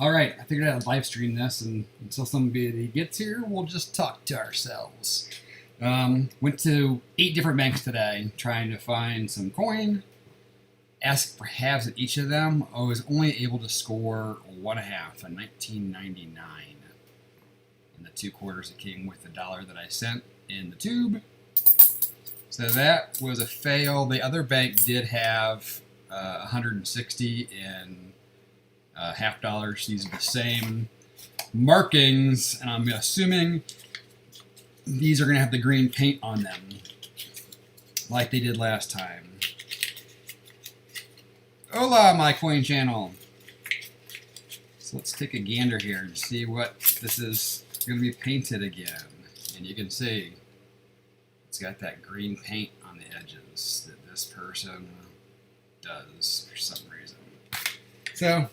Alright, I figured I'd live stream this, and until somebody gets here, we'll just talk to ourselves. Went to 8 different banks today, trying to find some coin. Asked for halves at each of them. I was only able to score 1.5, a 19.99. And the 2 quarters that came with the dollar that I sent in the tube. So that was a fail. The other bank did have 160 in half dollars. These are the same markings, and I'm assuming these are going to have the green paint on them, like they did last time. Hola, my coin channel. So let's take a gander here and see what this is going to be painted again. And you can see it's got that green paint on the edges that this person does for some reason. So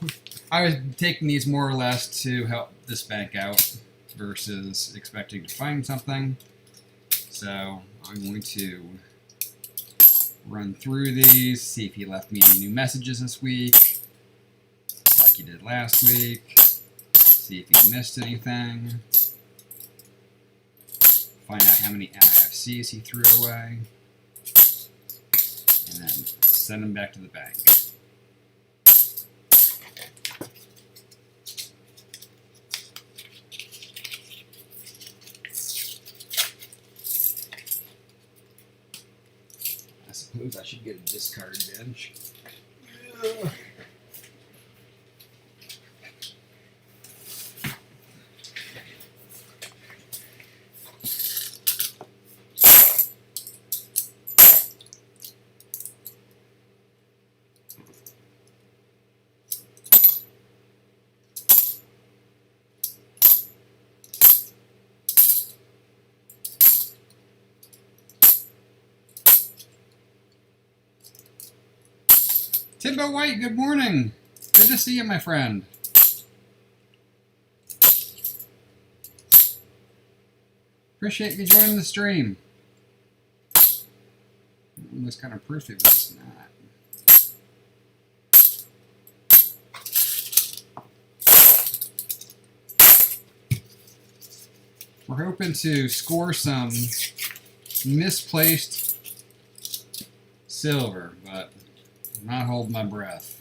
I was taking these more or less to help this bank out versus expecting to find something. So I'm going to run through these, see if he left me any new messages this week, like he did last week, see if he missed anything, find out how many NIFCs he threw away, and then send them back to the bank. I suppose I should get a discard bench. Timbo White, good morning. Good to see you, my friend. Appreciate you joining the stream. It was kind of proof it was not. We're hoping to score some misplaced silver, but I'm not holding my breath.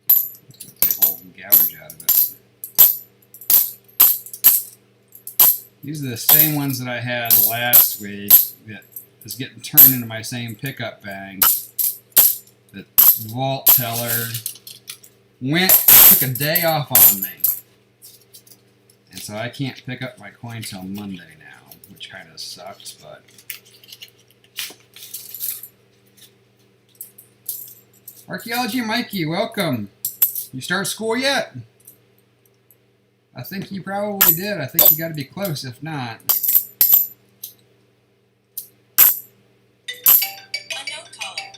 Take a whole gouge out of it. These are the same ones that I had last week that is getting turned into my same pickup bank. The vault teller took a day off on me. And so I can't pick up my coin till Monday now, which kind of sucks, but Archaeology Mikey, welcome. You start school yet? I think you probably did. I think you got to be close, if not. A note caller.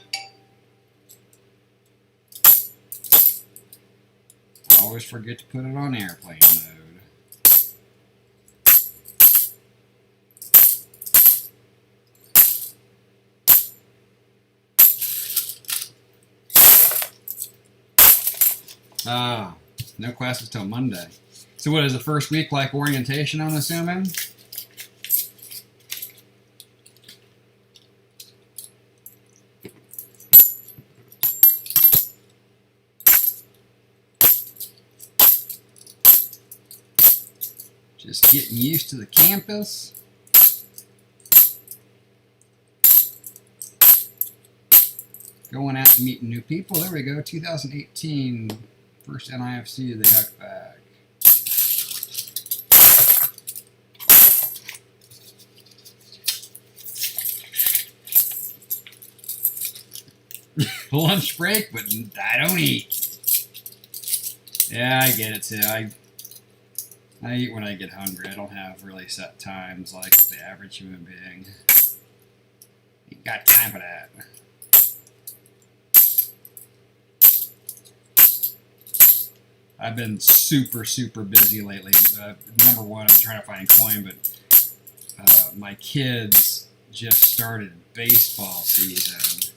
I always forget to put it on airplane mode. Ah, no classes till Monday. So what is the first week like orientation, I'm assuming? Just getting used to the campus. Going out and meeting new people. There we go, 2018. First NIFC they hooked back. Lunch break, but I don't eat. Yeah, I get it too. I eat when I get hungry. I don't have really set times like the average human being. Ain't got time for that. I've been super busy lately. Number one, I'm trying to find coin, but my kids just started baseball season.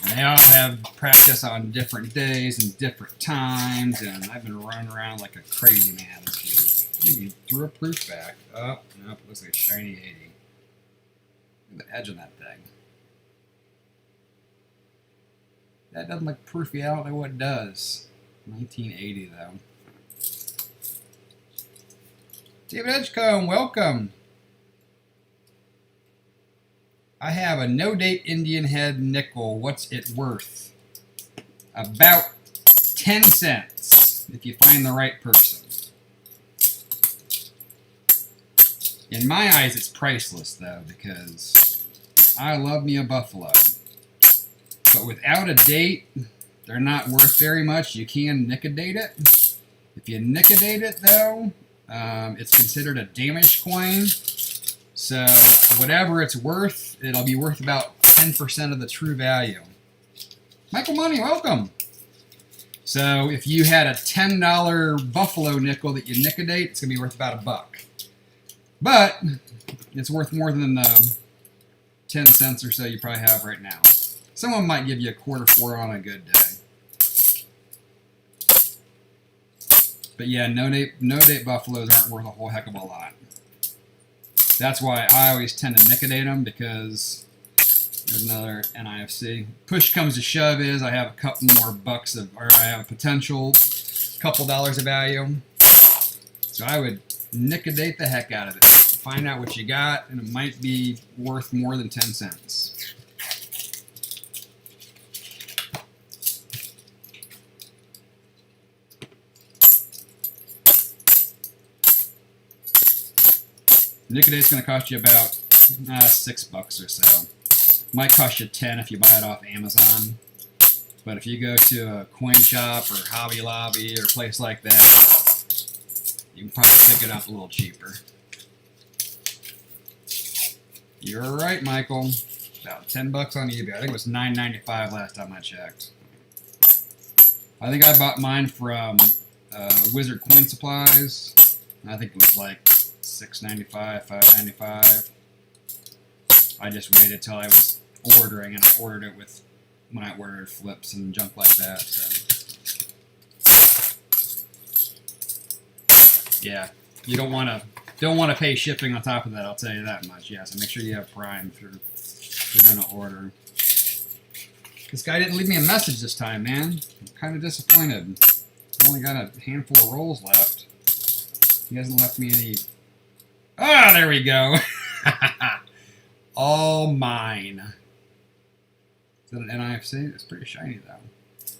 And they all have practice on different days and different times, and I've been running around like a crazy man this week. I think he threw a proof back. Oh, nope, it looks like a shiny 80. Look at the edge of that thing. That doesn't look proofy. I don't know what does. 1980, though. David Edgecombe, welcome. I have a no-date Indian head nickel. What's it worth? About 10 cents, if you find the right person. In my eyes, it's priceless, though, because I love me a buffalo. But without a date, they're not worth very much. You can nicodate it. If you nicodate it, though, it's considered a damaged coin. So whatever it's worth, it'll be worth about 10% of the true value. Michael Money, welcome. So if you had a $10 buffalo nickel that you nicodate, it's going to be worth about $1. But it's worth more than the 10 cents or so you probably have right now. Someone might give you a quarter for it on a good day. But yeah, no-date buffaloes aren't worth a whole heck of a lot. That's why I always tend to nicodate them, because there's another NIFC. Push comes to shove is I have a couple more bucks of, or I have a potential couple dollars of value. So I would nicodate the heck out of it. Find out what you got, and it might be worth more than 10 cents. Nicodate's going to cost you about $6 or so. Might cost you 10 if you buy it off Amazon. But if you go to a coin shop or Hobby Lobby or a place like that, you can probably pick it up a little cheaper. You're right, Michael. About $10 on eBay. I think it was $9.95 last time I checked. I think I bought mine from Wizard Coin Supplies. I think it was like $6.95, $5.95. I just waited till I was ordering, and I ordered it with when I ordered flips and junk like that. So yeah, you don't want to pay shipping on top of that. I'll tell you that much. Yeah, so make sure you have Prime if you're gonna order. This guy didn't leave me a message this time, man. I'm kind of disappointed. I only got a handful of rolls left. He hasn't left me any. Ah, there we go. All mine. Is that an NIFC? It's pretty shiny, though.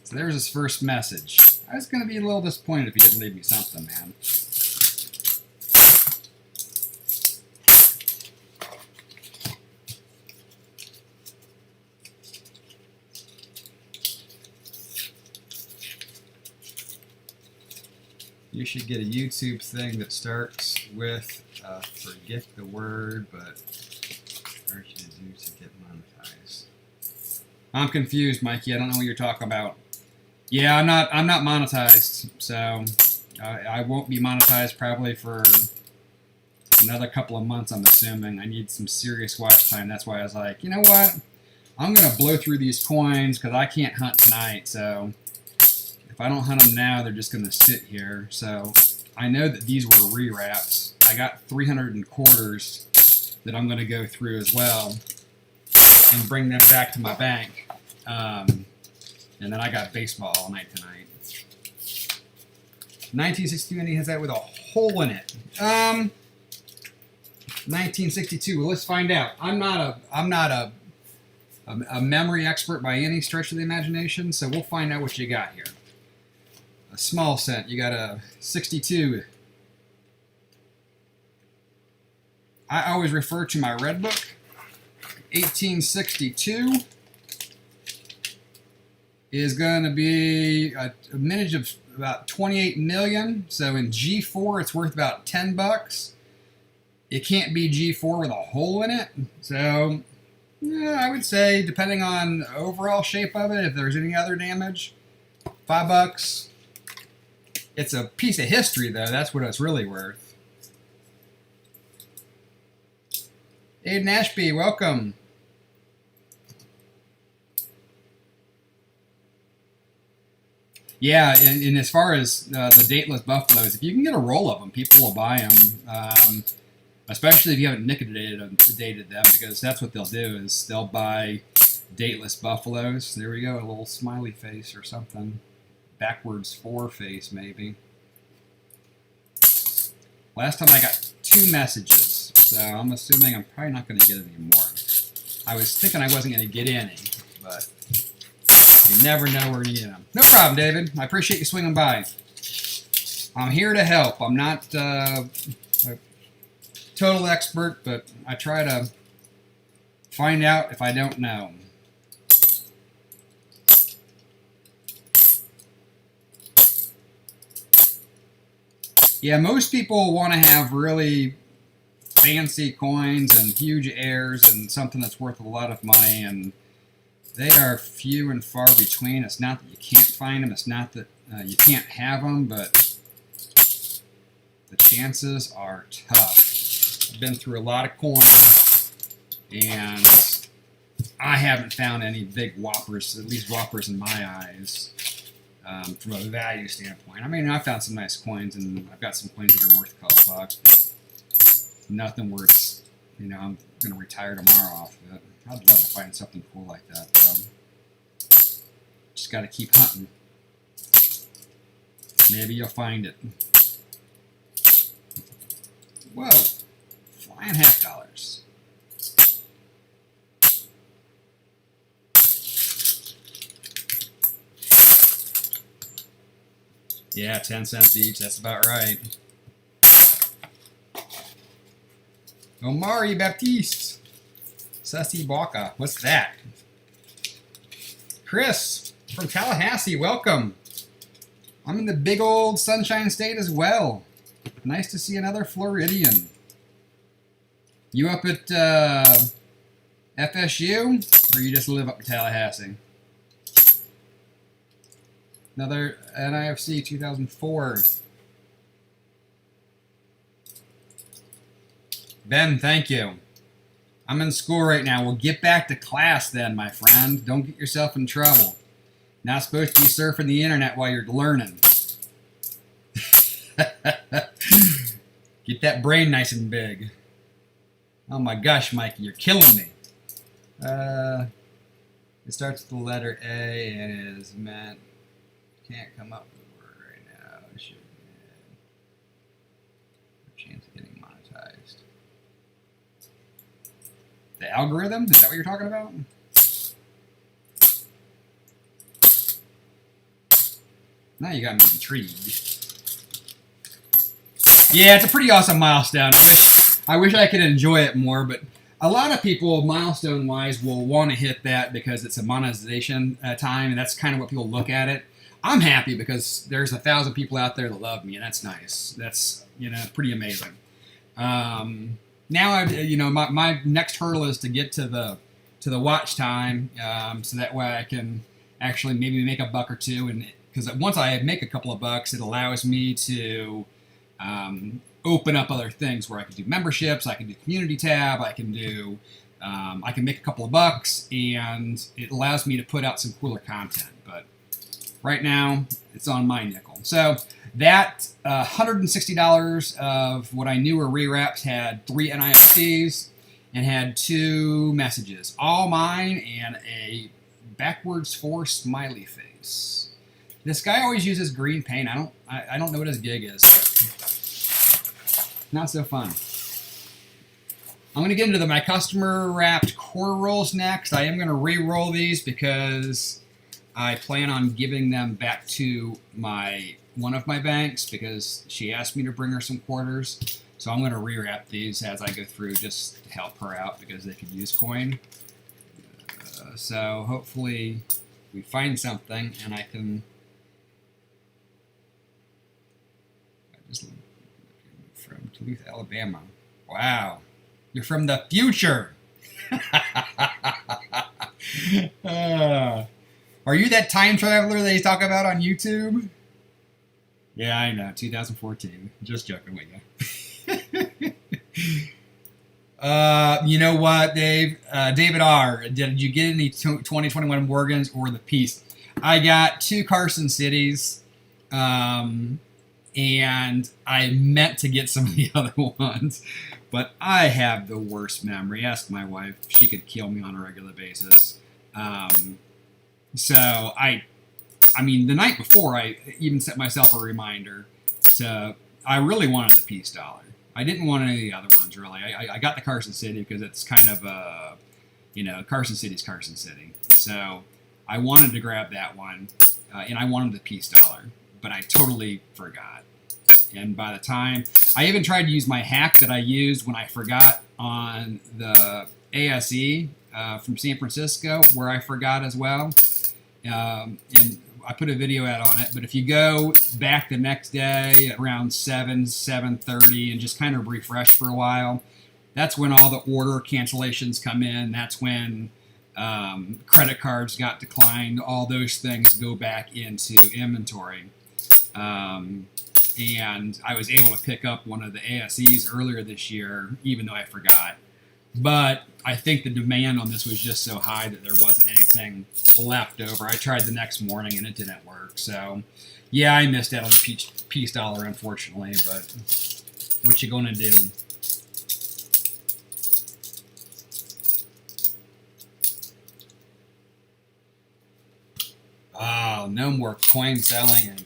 So there's his first message. I was going to be a little disappointed if he didn't leave me something, man. You should get a YouTube thing that starts with, forget the word, but what should you do to get monetized? I'm confused, Mikey. I don't know what you're talking about. Yeah, I'm not monetized, so I won't be monetized probably for another couple of months, I'm assuming. I need some serious watch time. That's why I was like, you know what? I'm going to blow through these coins because I can't hunt tonight, so if I don't hunt them now, they're just going to sit here. So I know that these were rewraps. I got 300 and quarters that I'm going to go through as well and bring them back to my bank. And then I got baseball all night tonight. 1962, and he has that with a hole in it. 1962. Well, let's find out. I'm not a memory expert by any stretch of the imagination, so we'll find out what you got here. A small cent, you got a 62. I always refer to my red book. 1862 is going to be a mintage of about 28 million. So in G4, it's worth about $10. It can't be G4 with a hole in it. So yeah, I would say, depending on the overall shape of it, if there's any other damage, $5. It's a piece of history, though. That's what it's really worth. Aiden Ashby, welcome. Yeah, and as far as the dateless buffaloes, if you can get a roll of them, people will buy them. Especially if you haven't dated them, because that's what they'll do is they'll buy dateless buffaloes. There we go, a little smiley face or something. Backwards 4 face, maybe. Last time I got 2 messages, so I'm assuming I'm probably not going to get any more. I was thinking I wasn't going to get any, but you never know where you get them. No problem, David. I appreciate you swinging by. I'm here to help. I'm not a total expert, but I try to find out if I don't know. Yeah, most people want to have really fancy coins and huge heirs and something that's worth a lot of money, and they are few and far between. It's not that you can't find them, it's not that you can't have them, but the chances are tough. I've been through a lot of coins, and I haven't found any big whoppers, at least whoppers in my eyes. From a value standpoint. I mean, I found some nice coins, and I've got some coins that are worth a couple bucks, but nothing worth, you know, I'm going to retire tomorrow off of it. I'd love to find something cool like that, though. Just got to keep hunting. Maybe you'll find it. Whoa, flying $50. Yeah, 10 cents each. That's about right. Omari Baptiste. Sussy Baka. What's that? Chris from Tallahassee. Welcome. I'm in the big old Sunshine State as well. Nice to see another Floridian. You up at FSU? Or you just live up in Tallahassee? Another NIFC 2004. Ben, thank you. I'm in school right now. We'll get back to class then, my friend. Don't get yourself in trouble. Not supposed to be surfing the internet while you're learning. Get that brain nice and big. Oh my gosh, Mikey, you're killing me. It starts with the letter A and is meant... Can't come up with a word right now. Should chance of getting monetized. The algorithm? Is that what you're talking about? Now you got me intrigued. Yeah, it's a pretty awesome milestone. I wish I could enjoy it more, but a lot of people, milestone-wise, will want to hit that because it's a monetization time, and that's kind of what people look at it. I'm happy because there's 1,000 people out there that love me, and that's nice. That's, you know, pretty amazing. Now, my next hurdle is to get to the watch time, so that way I can actually maybe make $1 or $2, and because once I make a couple of bucks, it allows me to open up other things where I can do memberships, I can do community tab, I can do, I can make a couple of bucks, and it allows me to put out some cooler content. But right now, it's on my nickel. So that $160 of what I knew were rewraps had 3 NIFCs and had 2 messages, all mine, and a backwards 4 smiley face. This guy always uses green paint. I don't know what his gig is. Not so fun. I'm going to get into my customer wrapped quarter rolls next. I am going to re-roll these because I plan on giving them back to one of my banks because she asked me to bring her some quarters. So I'm going to rewrap these as I go through just to help her out because they could use coin. So hopefully we find something and I can... From Duluth, Alabama. Wow. You're from the future. Are you that time traveler they talk about on YouTube? Yeah, I know. 2014. Just joking with you. You know what, Dave? David R. Did you get any 2021 Morgans or the piece? I got 2 Carson Cities, and I meant to get some of the other ones, but I have the worst memory. Ask my wife; she could kill me on a regular basis. So I mean, the night before, I even set myself a reminder to. I really wanted the Peace Dollar. I didn't want any of the other ones really. I got the Carson City because it's kind of Carson City's Carson City. So I wanted to grab that one, and I wanted the Peace Dollar, but I totally forgot. And by the time I even tried to use my hack that I used when I forgot on the ASE from San Francisco, where I forgot as well, and I put a video out on it. But if you go back the next day around 7:30, and just kind of refresh for a while, that's when all the order cancellations come in. That's when credit cards got declined. All those things go back into inventory. And I was able to pick up one of the ASEs earlier this year, even though I forgot. But I think the demand on this was just so high that there wasn't anything left over. I tried the next morning and it didn't work. So, yeah, I missed out on the Peace Dollar, unfortunately. But what you gonna do? Oh, no more coin selling. And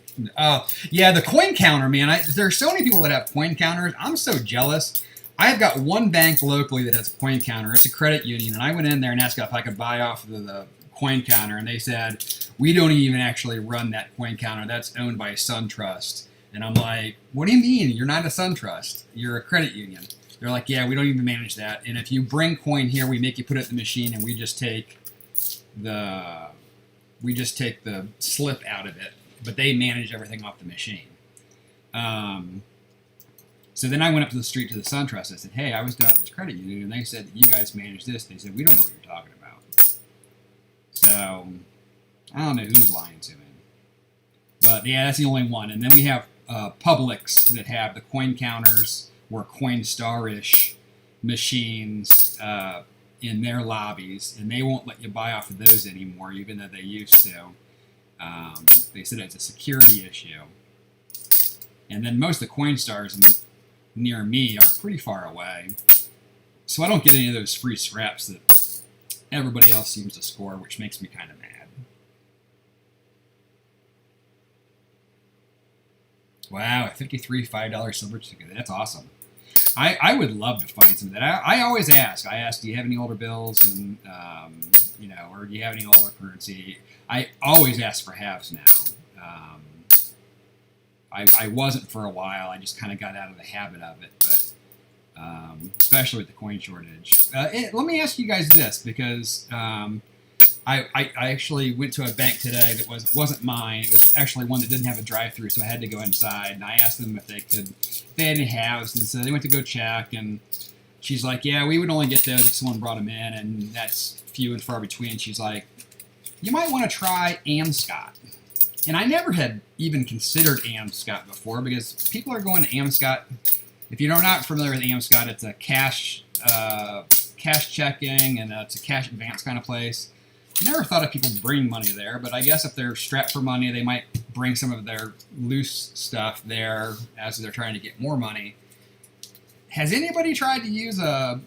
yeah, the coin counter, man. There's so many people that have coin counters. I'm so jealous. I've got one bank locally that has a coin counter. It's a credit union, and I went in there and asked if I could buy off the coin counter, and they said, we don't even actually run that coin counter. That's owned by SunTrust. And I'm like, what do you mean? You're not a SunTrust. You're a credit union. They're like, yeah, we don't even manage that. And if you bring coin here, we make you put it in the machine, and we just take the slip out of it. But they manage everything off the machine. So then I went up to the street to the SunTrust. I said, hey, I was down at this credit union, and they said, you guys manage this. They said, we don't know what you're talking about. So I don't know who's lying to me. But yeah, that's the only one. And then we have Publix that have the coin counters or Coinstar-ish machines in their lobbies, and they won't let you buy off of those anymore, even though they used to. They said it's a security issue. And then most of the Coinstars near me are pretty far away, so I don't get any of those free scraps that everybody else seems to score, which makes me kind of mad. Wow, a 53 $5 silver ticket. That's awesome. I would love to find some of that. I always ask. I ask, do you have any older bills, and or do you have any older currency? I always ask for halves now. I wasn't for a while. I just kind of got out of the habit of it, but especially with the coin shortage. Let me ask you guys this, because I actually went to a bank today that wasn't mine. It was actually one that didn't have a drive-through, so I had to go inside. And I asked them if they had any halves, and so they went to go check. And she's like, "Yeah, we would only get those if someone brought them in, and that's few and far between." She's like, "You might want to try Amscot." And I never had even considered Amscot before, because people are going to Amscot. If you're not familiar with Amscot, it's a cash checking, and it's a cash advance kind of place. Never thought of people bringing money there, but I guess if they're strapped for money, they might bring some of their loose stuff there as they're trying to get more money. Has anybody tried to use a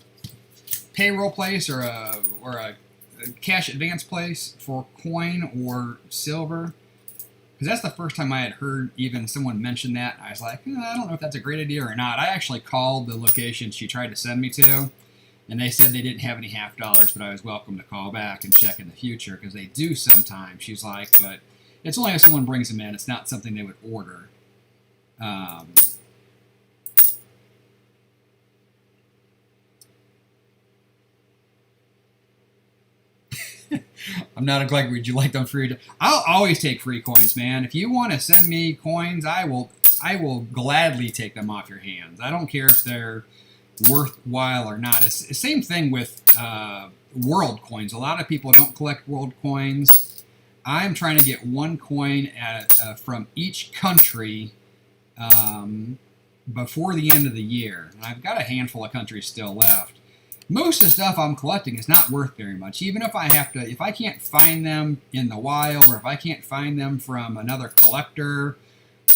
payroll place or a cash advance place for coin or silver? Because that's the first time I had heard even someone mention that. I was like, I don't know if that's a great idea or not. I actually called the location she tried to send me to, and they said they didn't have any half dollars, but I was welcome to call back and check in the future, because they do sometimes. She's like, but it's only if someone brings them in. It's not something they would order. I'm not a collector. Would you like them free? I'll always take free coins, man. If you want to send me coins, I will gladly take them off your hands. I don't care if they're worthwhile or not. It's the same thing with world coins. A lot of people don't collect world coins. I'm trying to get one coin from each country before the end of the year. I've got a handful of countries still left. most of the stuff I'm collecting is not worth very much. Even if if I can't find them in the wild, or if I can't find them from another collector,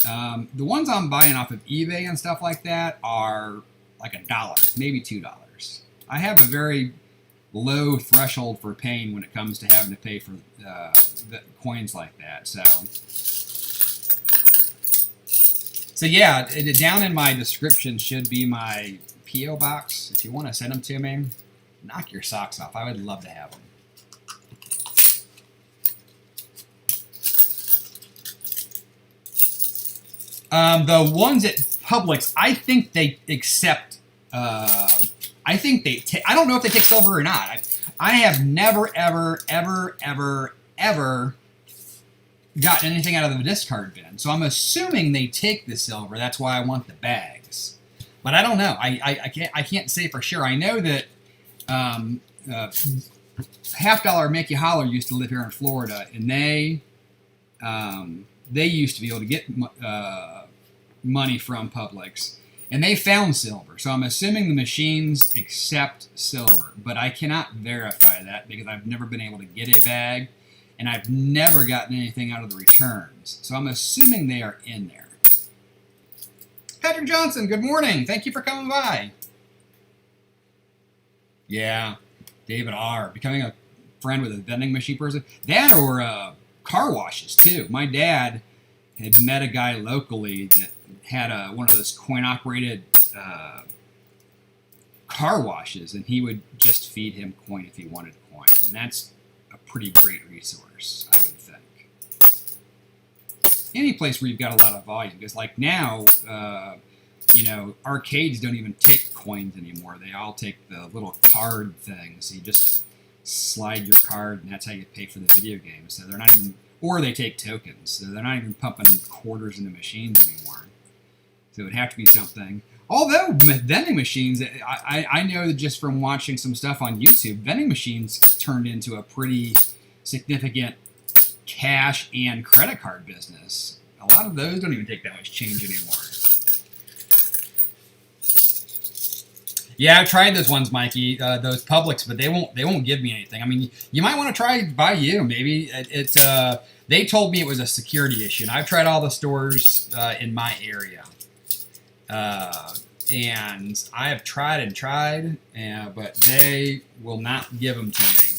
the ones I'm buying off of eBay and stuff like that are like $1, maybe $2. I have a very low threshold for paying when it comes to having to pay for the coins like that. So yeah, down in my description should be my P.O. box. If you want to send them to me, knock your socks off. I would love to have them. The ones at Publix, I think they accept. I think they. I don't know if they take silver or not. I have never, ever, ever, ever, ever gotten anything out of the discard bin. So I'm assuming they take the silver. That's why I want the bags. But I don't know. I can't say for sure. I know that Half Dollar Make You Holler used to live here in Florida, and they used to be able to get money from Publix, and they found silver. So I'm assuming the machines accept silver, but I cannot verify that because I've never been able to get a bag, and I've never gotten anything out of the returns. So I'm assuming they are in there. Patrick Johnson, good morning. Thank you for coming by. Yeah, David R. Becoming a friend with a vending machine person. That or car washes, too. My dad had met a guy locally that had one of those coin-operated car washes, and he would just feed him coin if he wanted coin. And that's a pretty great resource, I would think. Any place where you've got a lot of volume, because like now, arcades don't even take coins anymore. They all take the little card things. So you just slide your card, and that's how you pay for the video game. So they're not even, or they take tokens. So they're not even pumping quarters into machines anymore. So it would have to be something. Although vending machines, I know that just from watching some stuff on YouTube, vending machines turned into a pretty significant cash and credit card business. A lot of those don't even take that much change anymore. Yeah, I've tried those ones, Mikey, those Publix, but they won't give me anything. I mean, you might want to try by you. Maybe they told me it was a security issue, and I've tried all the stores in my area, and I have tried and tried, but they will not give them to me.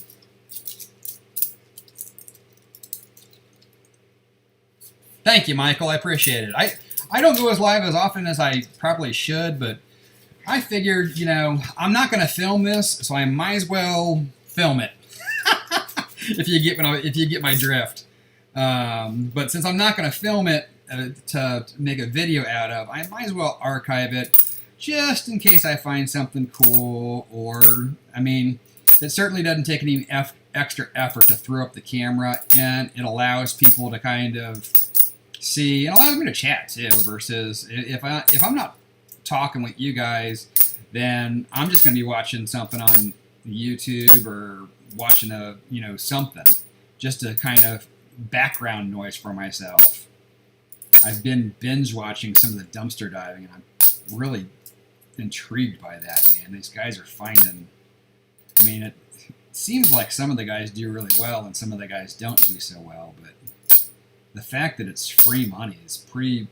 Thank you, Michael. I appreciate it. I don't go as live as often as I probably should, but I figured, I'm not going to film this, so I might as well film it. if you get my drift. But since I'm not going to film it to make a video out of, I might as well archive it just in case I find something cool. Or, I mean, it certainly doesn't take any extra effort to throw up the camera, and it allows people to kind of see, and allows me to chat too. Versus if I'm not talking with you guys, then I'm just going to be watching something on YouTube or watching something just to kind of background noise for myself. I've been binge watching some of the dumpster diving, and I'm really intrigued by that, man. These guys are finding, I mean, it seems like some of the guys do really well and some of the guys don't do so well, but the fact that it's free money is pretty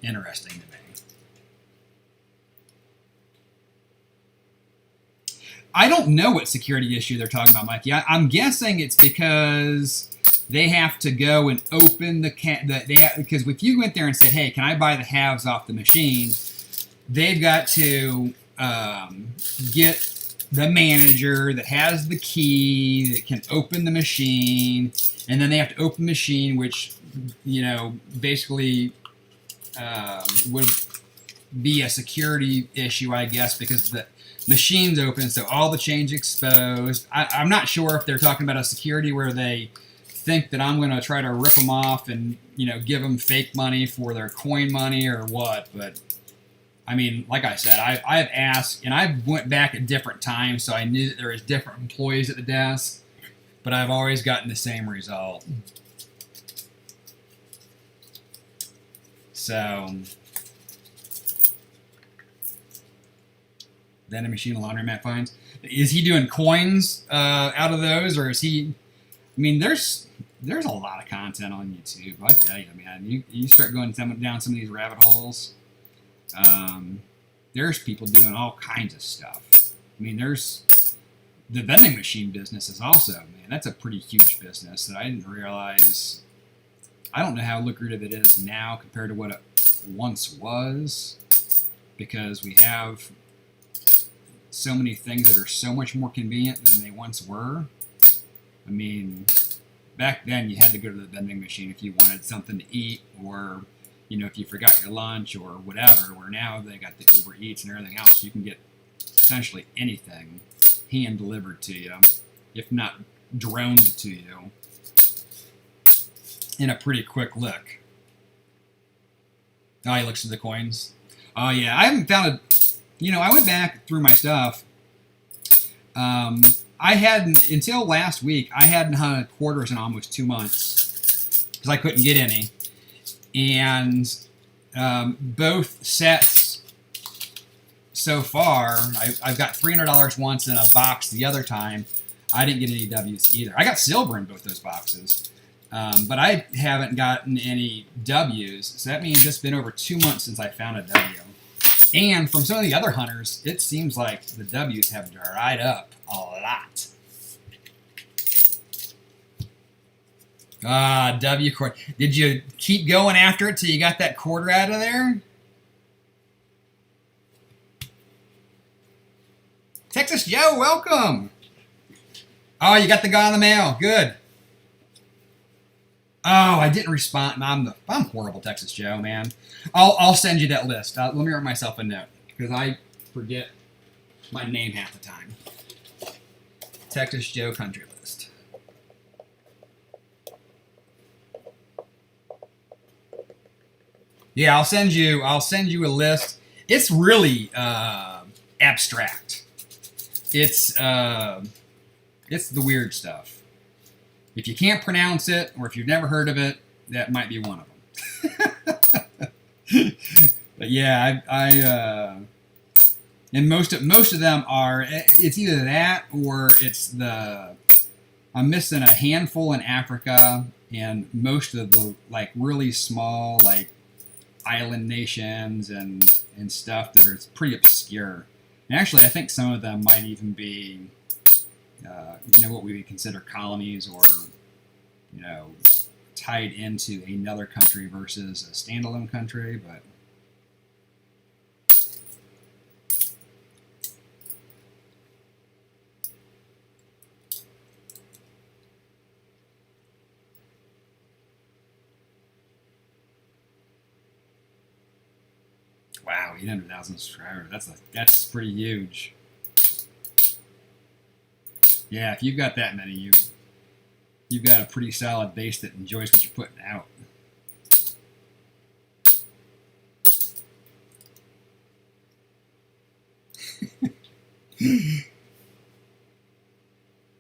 interesting to me. I don't know what security issue they're talking about, Mikey. I'm guessing it's because they have to go and open because if you went there and said, "Hey, can I buy the halves off the machine?" They've got to get the manager that has the key that can open the machine, and then they have to open the machine, which basically would be a security issue, I guess, because the machine's open, so all the change exposed. I'm not sure if they're talking about a security where they think that I'm going to try to rip them off and give them fake money for their coin money or what. But I mean, like I said, I've asked, and I went back at different times, so I knew that there was different employees at the desk, but I've always gotten the same result. So vending machine and laundromat finds. Is he doing coins out of those, or is he? I mean, there's a lot of content on YouTube. I tell you, man, you start going down some of these rabbit holes. There's people doing all kinds of stuff. I mean, there's the vending machine business is also, man, that's a pretty huge business that I didn't realize. I don't know how lucrative it is now compared to what it once was, because we have so many things that are so much more convenient than they once were. I mean, back then you had to go to the vending machine if you wanted something to eat, or if you forgot your lunch or whatever, where now they got the Uber Eats and everything else. You can get essentially anything hand delivered to you, if not droned to you, in a pretty quick lick. Oh, he looks at the coins. Oh, yeah, I haven't found it. I went back through my stuff. I hadn't, until last week, I hadn't had quarters in almost 2 months because I couldn't get any. And both sets so far, I've got $300 once in a box the other time. I didn't get any W's either. I got silver in both those boxes, but I haven't gotten any W's. So that means it's been over 2 months since I found a W. And from some of the other hunters, it seems like the W's have dried up a lot. W quarter. Did you keep going after it till you got that quarter out of there? Texas Joe, welcome. Oh, you got the guy in the mail. Good. Oh, I didn't respond. I'm horrible, Texas Joe, man. I'll send you that list. Let me write myself a note because I forget my name half the time. Texas Joe country list. Yeah, I'll send you a list. It's really abstract. It's the weird stuff. If you can't pronounce it, or if you've never heard of it, that might be one of them. But yeah, and most of them are. It's either that or it's I'm missing a handful in Africa, and most of the really small island nations and stuff that are pretty obscure. And actually, I think some of them might even be, what we would consider colonies, or, tied into another country versus a standalone country. But wow, 800,000 subscribers. That's pretty huge. Yeah, if you've got that many, you've got a pretty solid base that enjoys what you're putting out.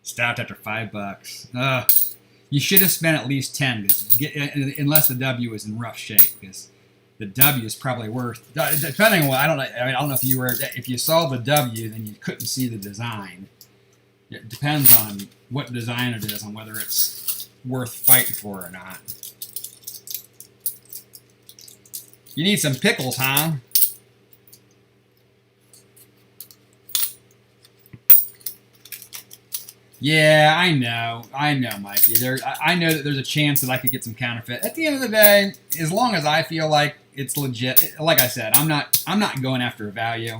Stopped after $5. You should have spent at least 10, unless the W is in rough shape, because the W is probably worth, depending on what, I don't know if you saw the W, then you couldn't see the design. It depends on what design it is, on whether it's worth fighting for or not. You need some pickles, huh? Yeah, I know, Mikey. I know that there's a chance that I could get some counterfeit. At the end of the day, as long as I feel like it's legit, like I said, I'm not going after a value.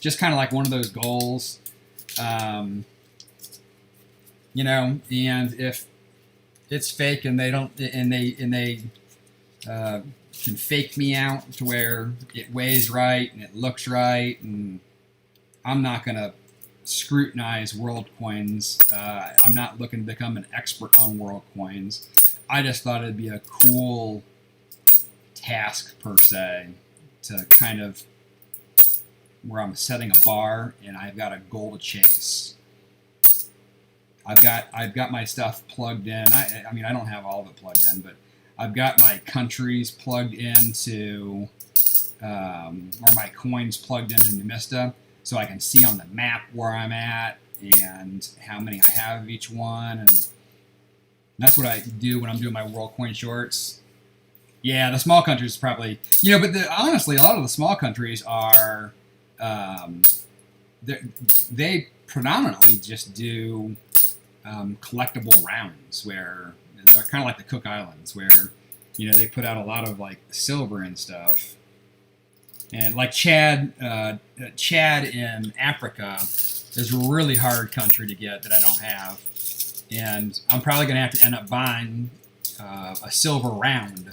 Just kind of like one of those goals, and if it's fake and they don't, and they can fake me out to where it weighs right and it looks right, and I'm not gonna scrutinize world coins. I'm not looking to become an expert on world coins. I just thought it'd be a cool task, per se, to kind of where I'm setting a bar and I've got a goal to chase. I've got my stuff plugged in. I mean, I don't have all of it plugged in, but I've got my countries plugged into, or my coins plugged in Numista. so I can see on the map where I'm at and how many I have of each one. And that's what I do when I'm doing my world coin shorts. Yeah, the small countries probably, but honestly, a lot of the small countries are, they predominantly just do collectible rounds where they're kind of like the Cook Islands, where they put out a lot of like silver and stuff. And like Chad in Africa is a really hard country to get that I don't have, and I'm probably gonna have to end up buying a silver round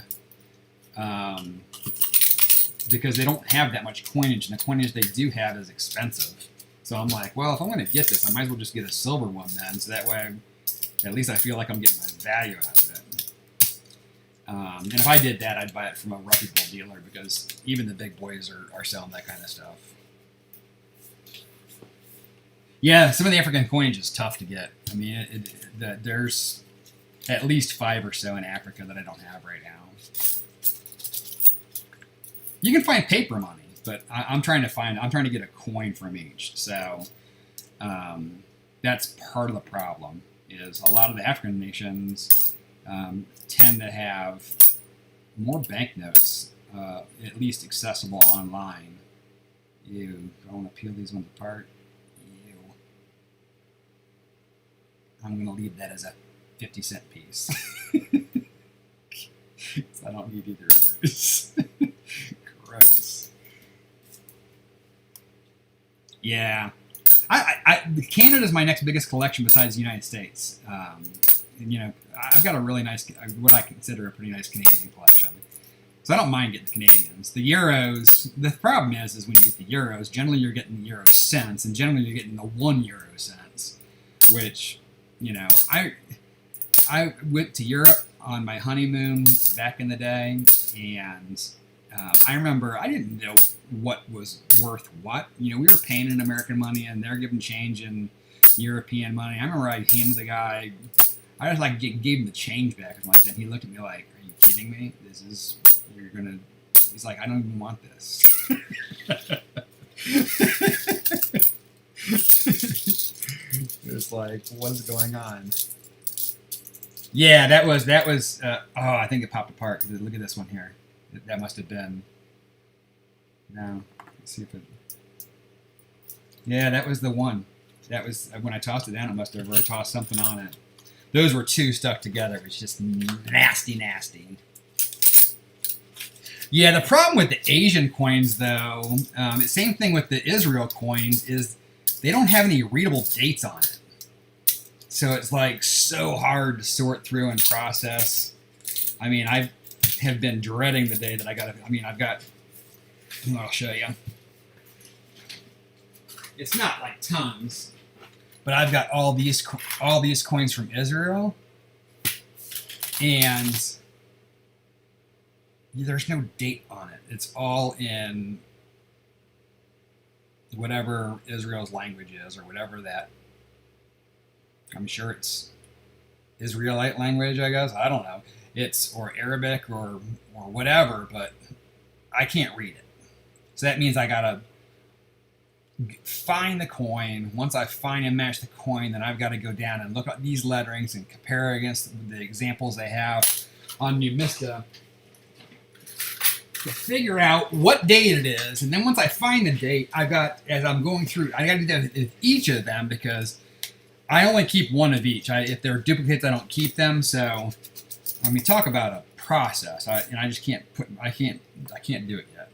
because they don't have that much coinage, and the coinage they do have is expensive. So I'm like, well, if I'm going to get this, I might as well just get a silver one then, so that way at least I feel like I'm getting my value out of it. And if I did that, I'd buy it from a reputable dealer, because even the big boys are selling that kind of stuff. Yeah, some of the African coinage is tough to get. I mean, there's at least 5 or so in Africa that I don't have right now. You can find paper money, but I'm trying to get a coin from each. So that's part of the problem. Is a lot of the African nations tend to have more banknotes, at least accessible online. Ew, I want to peel these ones apart. Ew. I'm going to leave that as a 50-cent piece. I don't need either of those. Gross. Yeah. Canada's my next biggest collection besides the United States. And, I've got a really nice, what I consider a pretty nice Canadian collection. So I don't mind getting the Canadians. The euros, the problem is when you get the euros, generally you're getting the euro cents, and generally you're getting the 1 euro cents, which, I went to Europe on my honeymoon back in the day, and I remember I didn't know what was worth what. We were paying in American money, and they're giving change in European money. I remember I handed the guy, I just like gave him the change back or something like that. He looked at me like, "Are you kidding me? He's like, I don't even want this." It's like, what's going on? Yeah, that was. I think it popped apart. Cause look at this one here. That must have been. No, let's see if it. Yeah, that was the one. That was when I tossed it down. It must have really tossed something on it. Those were two stuck together. It was just nasty, nasty. Yeah, the problem with the Asian coins, though, the same thing with the Israel coins, is they don't have any readable dates on it. So it's like so hard to sort through and process. I mean, I have been dreading the day that I'll show you. It's not like tons, but I've got all these coins from Israel, and there's no date on it. It's all in whatever Israel's language is, or whatever that. I'm sure it's Israelite language, I guess. I don't know. Or Arabic or whatever, but I can't read it. So that means I gotta find the coin. Once I find and match the coin, then I've got to go down and look at these letterings and compare against the examples they have on Numista to figure out what date it is. And then once I find the date, as I'm going through, I got to do that with each of them, because I only keep one of each. If they're duplicates, I don't keep them. So when we talk about a process, I just can't do it yet.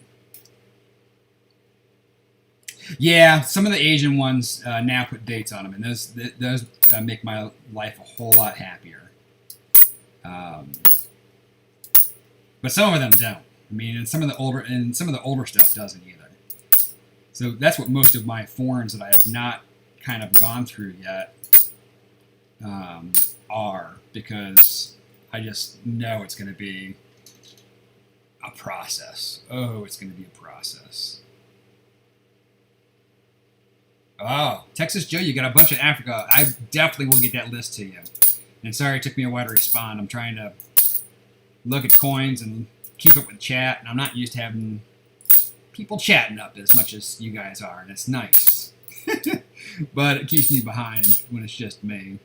Yeah, some of the Asian ones now put dates on them, and those make my life a whole lot happier. But some of them don't. I mean, and some of the older stuff doesn't either. So that's what most of my foreigns that I have not kind of gone through yet are, because I just know it's going to be a process. Oh, it's going to be a process. Oh, Texas Joe, you got a bunch of Africa. I definitely will get that list to you. And sorry it took me a while to respond. I'm trying to look at coins and keep up with chat, and I'm not used to having people chatting up as much as you guys are, and it's nice. But it keeps me behind when it's just me.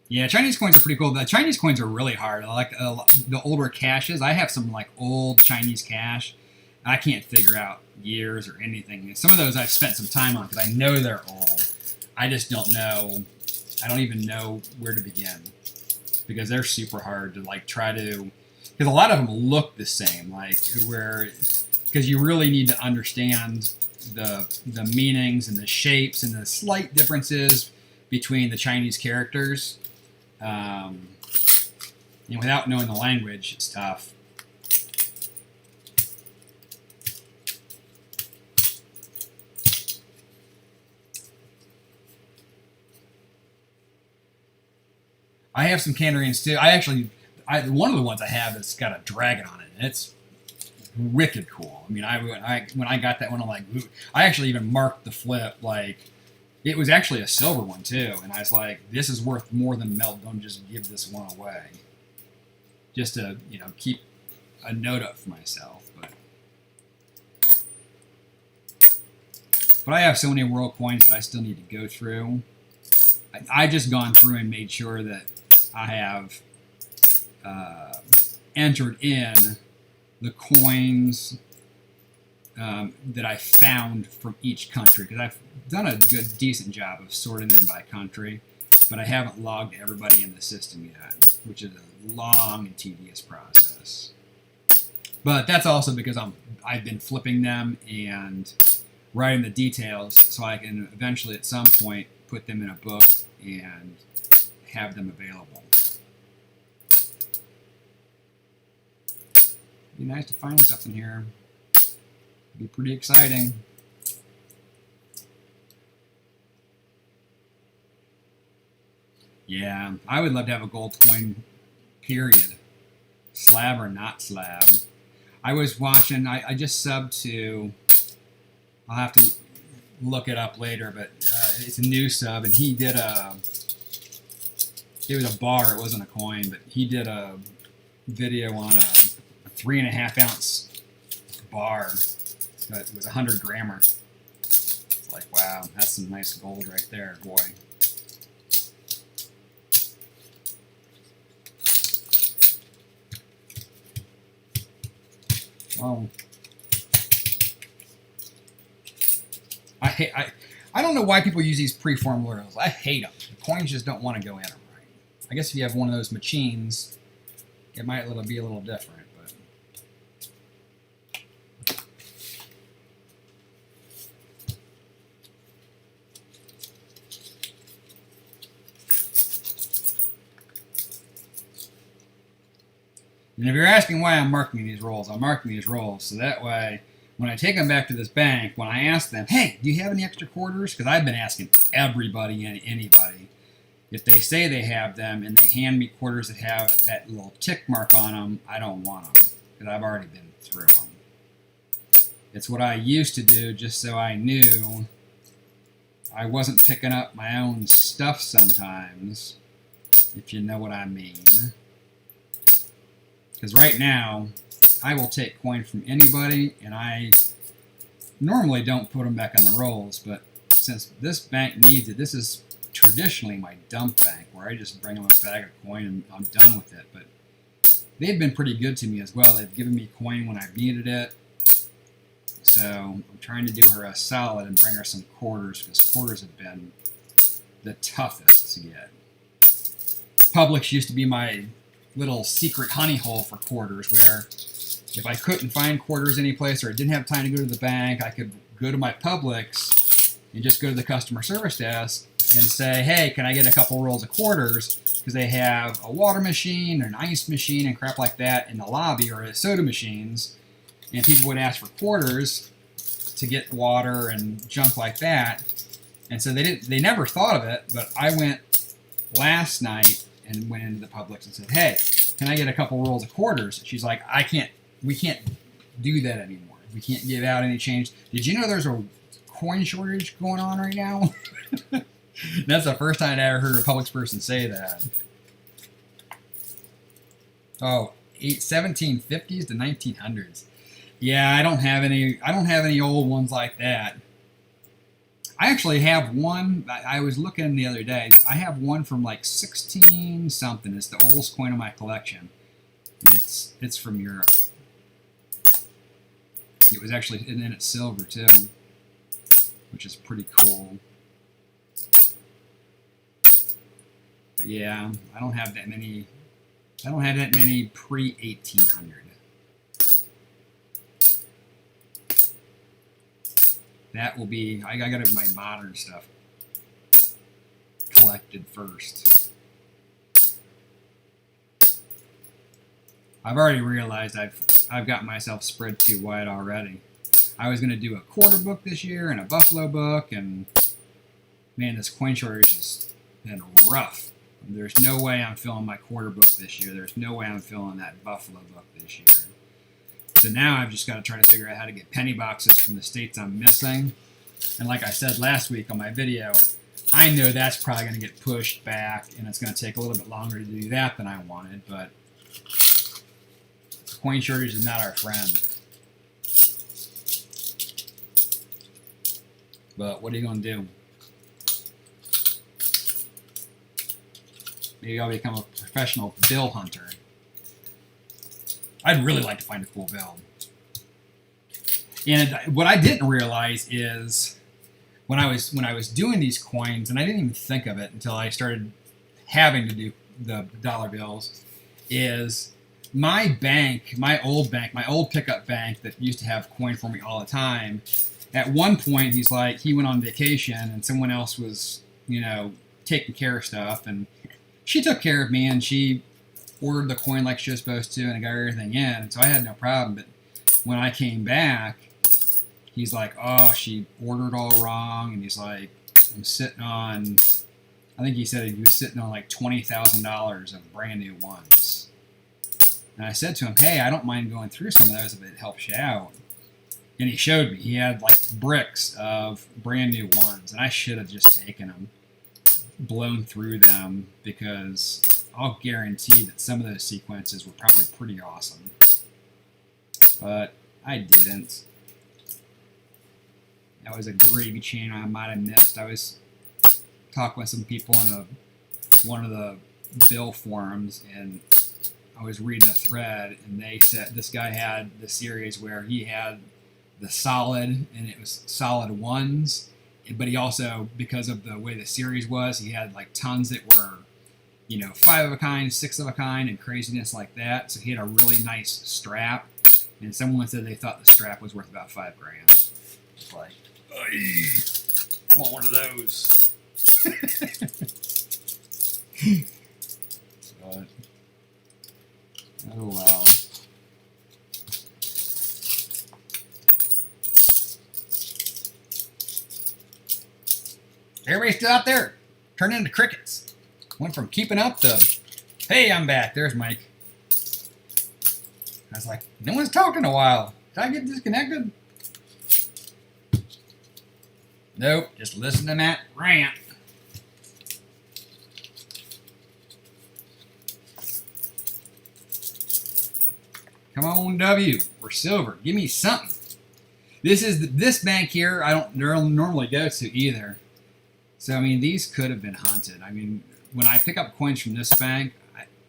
Yeah, Chinese coins are pretty cool. The Chinese coins are really hard. I like the older caches. I have some like old Chinese cash. I can't figure out years or anything. Some of those I've spent some time on because I know they're old. I just don't know. I don't even know where to begin because they're super hard to like try to. Because a lot of them look the same, like where because you really need to understand the meanings and the shapes and the slight differences between the Chinese characters. Without knowing the language, it's tough. I have some Canarians too. One of the ones I have has got a dragon on it, and it's wicked cool. I mean, when I got that one, I'm like, ooh. I actually even marked the flip like. It was actually a silver one too, and I was like, "This is worth more than melt. Don't just give this one away." Just to keep a note up for myself. But I have so many world coins that I still need to go through. I just gone through and made sure that I have entered in the coins that I found from each country, because I've done a decent job of sorting them by country, but I haven't logged everybody in the system yet, which is a long and tedious process. But that's also because I've been flipping them and writing the details so I can eventually at some point put them in a book and have them available. It'd be nice to find something here. It'd be pretty exciting. Yeah, I would love to have a gold coin, period. Slab or not slab. I was watching, I just subbed to, I'll have to look it up later, but it's a new sub, and he did it was a bar, it wasn't a coin, but he did a video on a 3.5 ounce bar, but it was 100 grammer. It's like, wow, that's some nice gold right there, boy. Oh, I don't know why people use these preformed lures. I hate them. The coins just don't want to go in them right. I guess if you have one of those machines, it might be a little different. And if you're asking why I'm marking these rolls, I'm marking these rolls so that way when I take them back to this bank, when I ask them, hey, do you have any extra quarters? Because I've been asking everybody and anybody. If they say they have them and they hand me quarters that have that little tick mark on them, I don't want them because I've already been through them. It's what I used to do just so I knew I wasn't picking up my own stuff sometimes, if you know what I mean. Because right now, I will take coin from anybody, and I normally don't put them back on the rolls, but since this bank needs it, this is traditionally my dump bank, where I just bring them a bag of coin and I'm done with it. But they've been pretty good to me as well. They've given me coin when I've needed it. So I'm trying to do her a solid and bring her some quarters, because quarters have been the toughest to get. Publix used to be my little secret honey hole for quarters, where if I couldn't find quarters anyplace or I didn't have time to go to the bank, I could go to my Publix and just go to the customer service desk and say, hey, can I get a couple rolls of quarters? Because they have a water machine or an ice machine and crap like that in the lobby, or soda machines, and people would ask for quarters to get water and junk like that. And so they never thought of it, but I went last night and went into the Publix and said, hey, can I get a couple rolls of quarters? She's like, we can't do that anymore. We can't give out any change. Did you know there's a coin shortage going on right now. That's the first time I ever heard a public person say that. Oh, 1750s to 1900s. Yeah, I don't have any old ones like that. I actually have one. I was looking the other day. I have one from like 16 something. It's the oldest coin in my collection. It's from Europe. It was actually, and then it's silver too, which is pretty cool. But yeah, I don't have that many. I don't have that many pre-1800. That will be, I got to have my modern stuff collected first. I've already realized I've got myself spread too wide already. I was going to do a quarter book this year and a buffalo book, and man, this coin shortage has been rough. There's no way I'm filling my quarter book this year. There's no way I'm filling that buffalo book this year. So now I've just got to try to figure out how to get penny boxes from the states I'm missing. And like I said last week on my video, I know that's probably going to get pushed back, and it's going to take a little bit longer to do that than I wanted, but coin shortage is not our friend. But what are you going to do? Maybe I'll become a professional bill hunter. I'd really like to find a cool bill. And what I didn't realize is when I was doing these coins, and I didn't even think of it until I started having to do the dollar bills, is my bank, my old pickup bank that used to have coin for me all the time, at one point he's like, he went on vacation and someone else was, you know, taking care of stuff, and she took care of me and she ordered the coin like she was supposed to, and I got everything in, and so I had no problem. But when I came back, he's like, oh, she ordered all wrong, and he's like, I'm sitting on, I think he said he was sitting on like $20,000 of brand new ones. And I said to him, hey, I don't mind going through some of those if it helps you out. And he showed me, he had like bricks of brand new ones, and I should have just taken them, blown through them, because I'll guarantee that some of those sequences were probably pretty awesome. But I didn't. That was a gravy chain I might have missed. I was talking with some people in one of the bill forums, and I was reading a thread, and they said this guy had the series where he had the solid, and it was solid ones, but he also, because of the way the series was, he had like tons that were, you know, 5 of a kind, 6 of a kind, and craziness like that. So he had a really nice strap, and someone said they thought the strap was worth about $5 grand. It's like, I want one of those. But, oh well. Everybody still out there? Turn into crickets. Went from keeping up to, hey, I'm back. There's Mike. I was like, no one's talking in a while. Did I get disconnected? Nope, just listen to Matt rant. Come on, W. We're silver. Give me something. This bank here I don't normally go to either. So, I mean, these could have been hunted. I mean, when I pick up coins from this bank,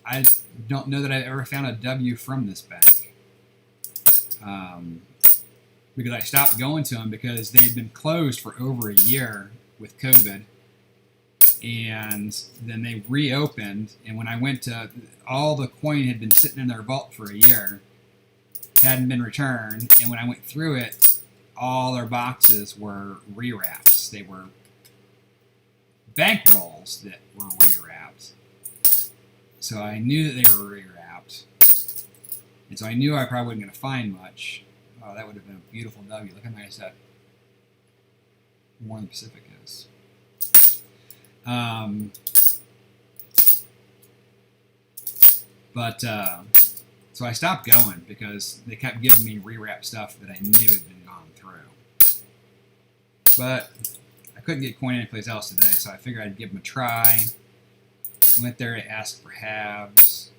I don't know that I've ever found a W from this bank. Because I stopped going to them because they had been closed for over a year with COVID. And then they reopened, and when I went to, all the coin had been sitting in their vault for a year, hadn't been returned, and when I went through it, all their boxes were rewraps. They were bankrolls that were rewrapped. So I knew that they were rewrapped. And so I knew I probably wasn't going to find much. Oh, that would have been a beautiful W. Look how nice that War in the Pacific is. So I stopped going because they kept giving me rewrap stuff that I knew had been gone through. but I couldn't get coin anyplace else today, so I figured I'd give them a try. Went there to ask for halves.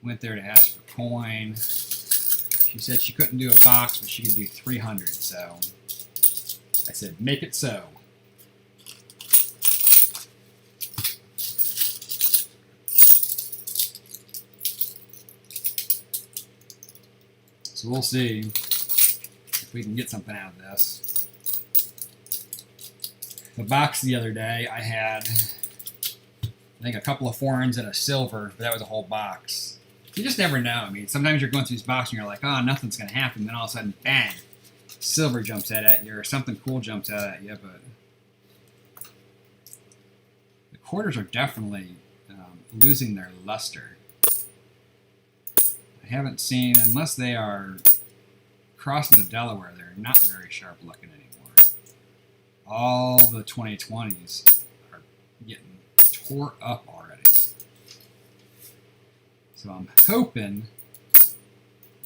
Went there to ask for coin. She said she couldn't do a box, but she could do 300, so I said, make it so. So we'll see if we can get something out of this. The box the other day, I had, I think, a couple of foreigns and a silver, but that was a whole box. You just never know. I mean, sometimes you're going through these boxes and you're like, oh, nothing's going to happen. Then all of a sudden, bang, silver jumps out at you or something cool jumps out at you. But the quarters are definitely losing their luster. I haven't seen, unless they are crossing the Delaware, they're not very sharp looking anymore. All the 2020s are getting tore up already. So I'm hoping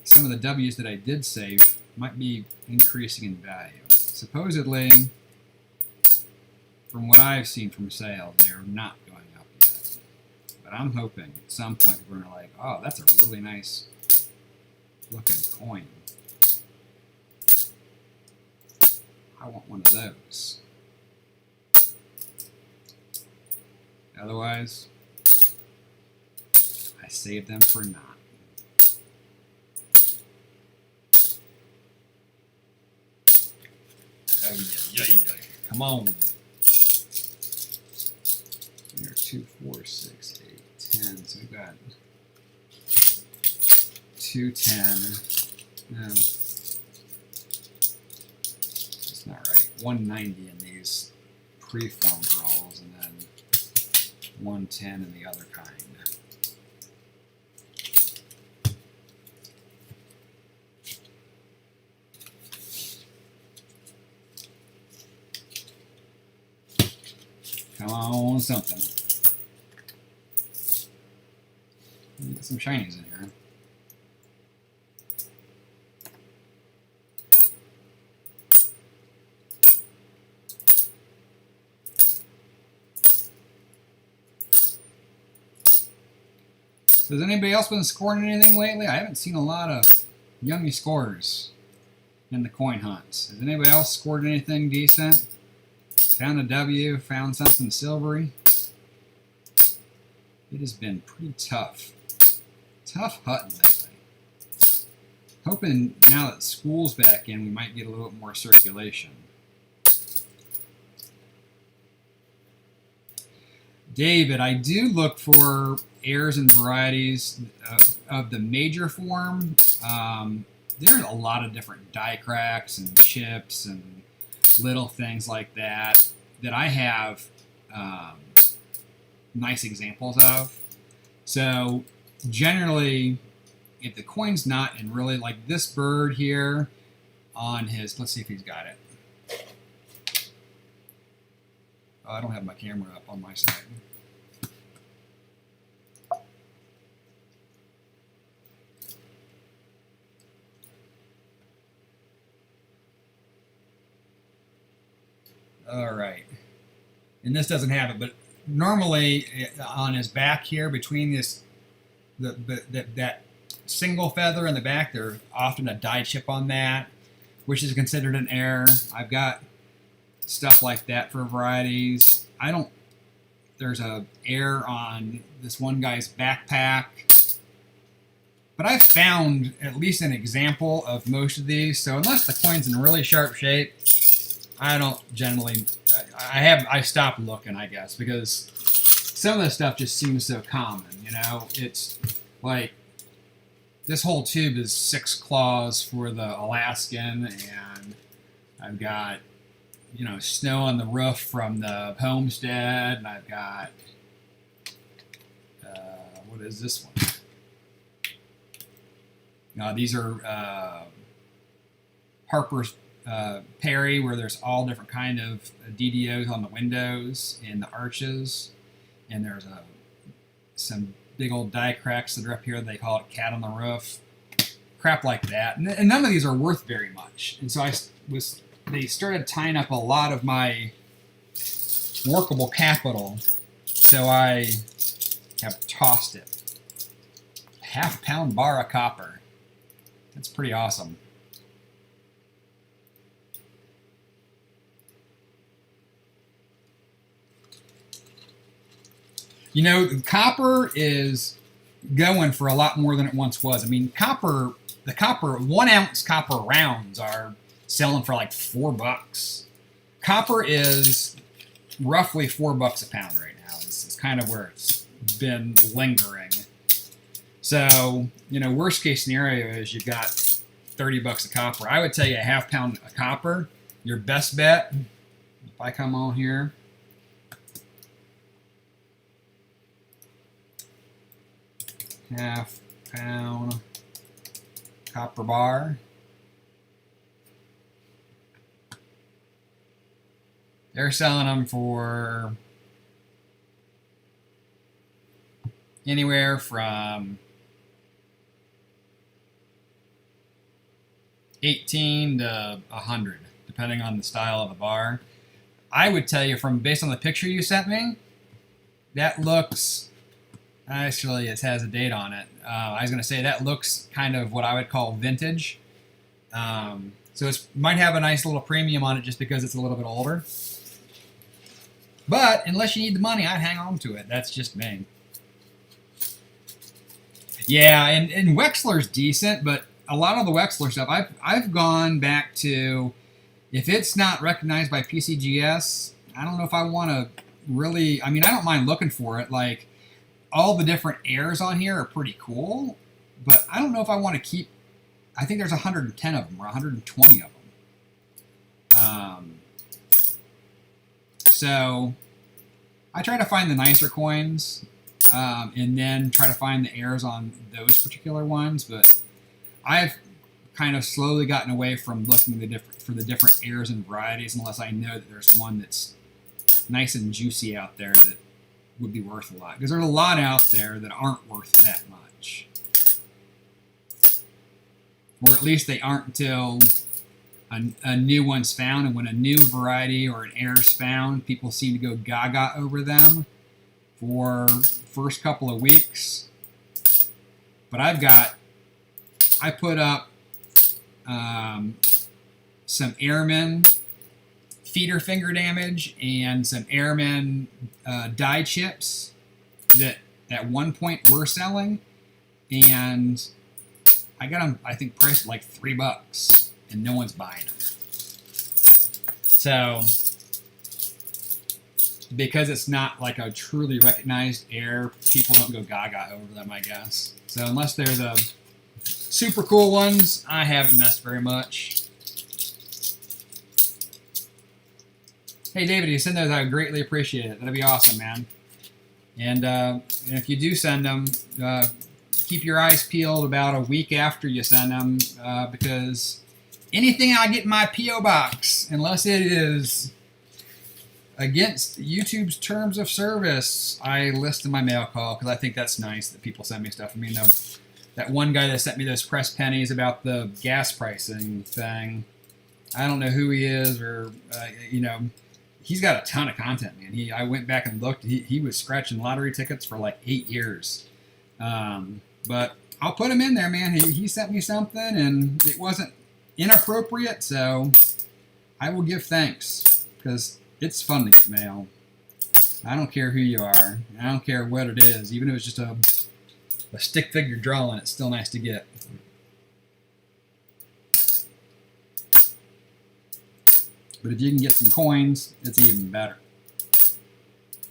some of the W's that I did save might be increasing in value. Supposedly, from what I've seen from sales, they're not going up yet. But I'm hoping at some point we're going to like, oh, that's a really nice looking coin. I want one of those. Otherwise, I save them for not. Come on. Here, 2, 4, 6, 8, 10. So we've got 210. No, that's not right. 190 in these preformed rolls, and then 110 in the other kind. Come on, something. Get some shinies in here. Has anybody else been scoring anything lately? I haven't seen a lot of yummy scores in the coin hunts. Has anybody else scored anything decent? Found a W, found something silvery. It has been pretty tough. Tough hunting lately. Hoping now that school's back in, we might get a little bit more circulation. David, I do look for airs and varieties of the major form. There's a lot of different die cracks and chips and little things like that that I have nice examples of. So generally, if the coin's not in really, like this bird here on his, let's see if he's got it. Oh, I don't have my camera up on my side. All right, and this doesn't have it, but normally on his back here, between this, that single feather in the back, there's often a die chip on that, which is considered an error. I've got stuff like that for varieties. There's a error on this one guy's backpack, but I've found at least an example of most of these. So unless the coin's in really sharp shape, I don't generally, I stopped looking, I guess, because some of this stuff just seems so common, you know? It's like, this whole tube is 6 claws for the Alaskan, and I've got, you know, snow on the roof from the homestead, and I've got, what is this one? These are Harper's Perry, where there's all different kind of DDOs on the windows and the arches, and there's some big old die cracks that are up here. They call it cat on the roof, crap like that. And none of these are worth very much. And so I was they started tying up a lot of my workable capital, so I have tossed it. Half-pound bar of copper. That's pretty awesome. You know, copper is going for a lot more than it once was. I mean, the 1 ounce copper rounds are selling for like $4. Copper is roughly $4 a pound right now. It's kind of where it's been lingering. So, you know, worst case scenario is you've got $30 of copper. I would tell you a half-pound of copper, your best bet. If I come on here, half-pound copper bar. They're selling them for anywhere from 18 to 100, depending on the style of the bar. I would tell you, from based on the picture you sent me, that looks, actually it has a date on it. I was going to say that looks kind of what I would call vintage. So it might have a nice little premium on it just because it's a little bit older. But unless you need the money, I'd hang on to it. That's just me. Yeah, and Wexler's decent, but a lot of the Wexler stuff, I've gone back to, if it's not recognized by PCGS, I don't know if I want to really, I mean, I don't mind looking for it. Like, all the different airs on here are pretty cool, but I don't know if I want to keep, I think there's 110 of them or 120 of them. So I try to find the nicer coins, and then try to find the airs on those particular ones, but I've kind of slowly gotten away from looking for the different airs and varieties unless I know that there's one that's nice and juicy out there that would be worth a lot. Because there's a lot out there that aren't worth that much. Or at least they aren't until a new one's found. And when a new variety or an air is found, people seem to go gaga over them for first couple of weeks. But I put up some Airmen feeder finger damage and some Airmen die chips that at one point were selling, and I got them, I think, priced like $3, and no one's buying them. So because it's not like a truly recognized air, people don't go gaga over them, I guess. So unless there's a super cool ones, I haven't messed very much. Hey, David, you send those, I would greatly appreciate it. That'd be awesome, man. And if you do send them, keep your eyes peeled about a week after you send them, because anything I get in my P.O. box, unless it is against YouTube's terms of service, I list in my mail call, because I think that's nice that people send me stuff. I mean, that one guy that sent me those press pennies about the gas pricing thing, I don't know who he is, or, you know, he's got a ton of content, man. I went back and looked. He was scratching lottery tickets for like 8 years. But I'll put him in there, man. He sent me something, and it wasn't inappropriate, so I will give thanks, because it's fun to get mail. I don't care who you are. I don't care what it is. Even if it's just a stick figure drawing, it's still nice to get. But if you can get some coins, it's even better.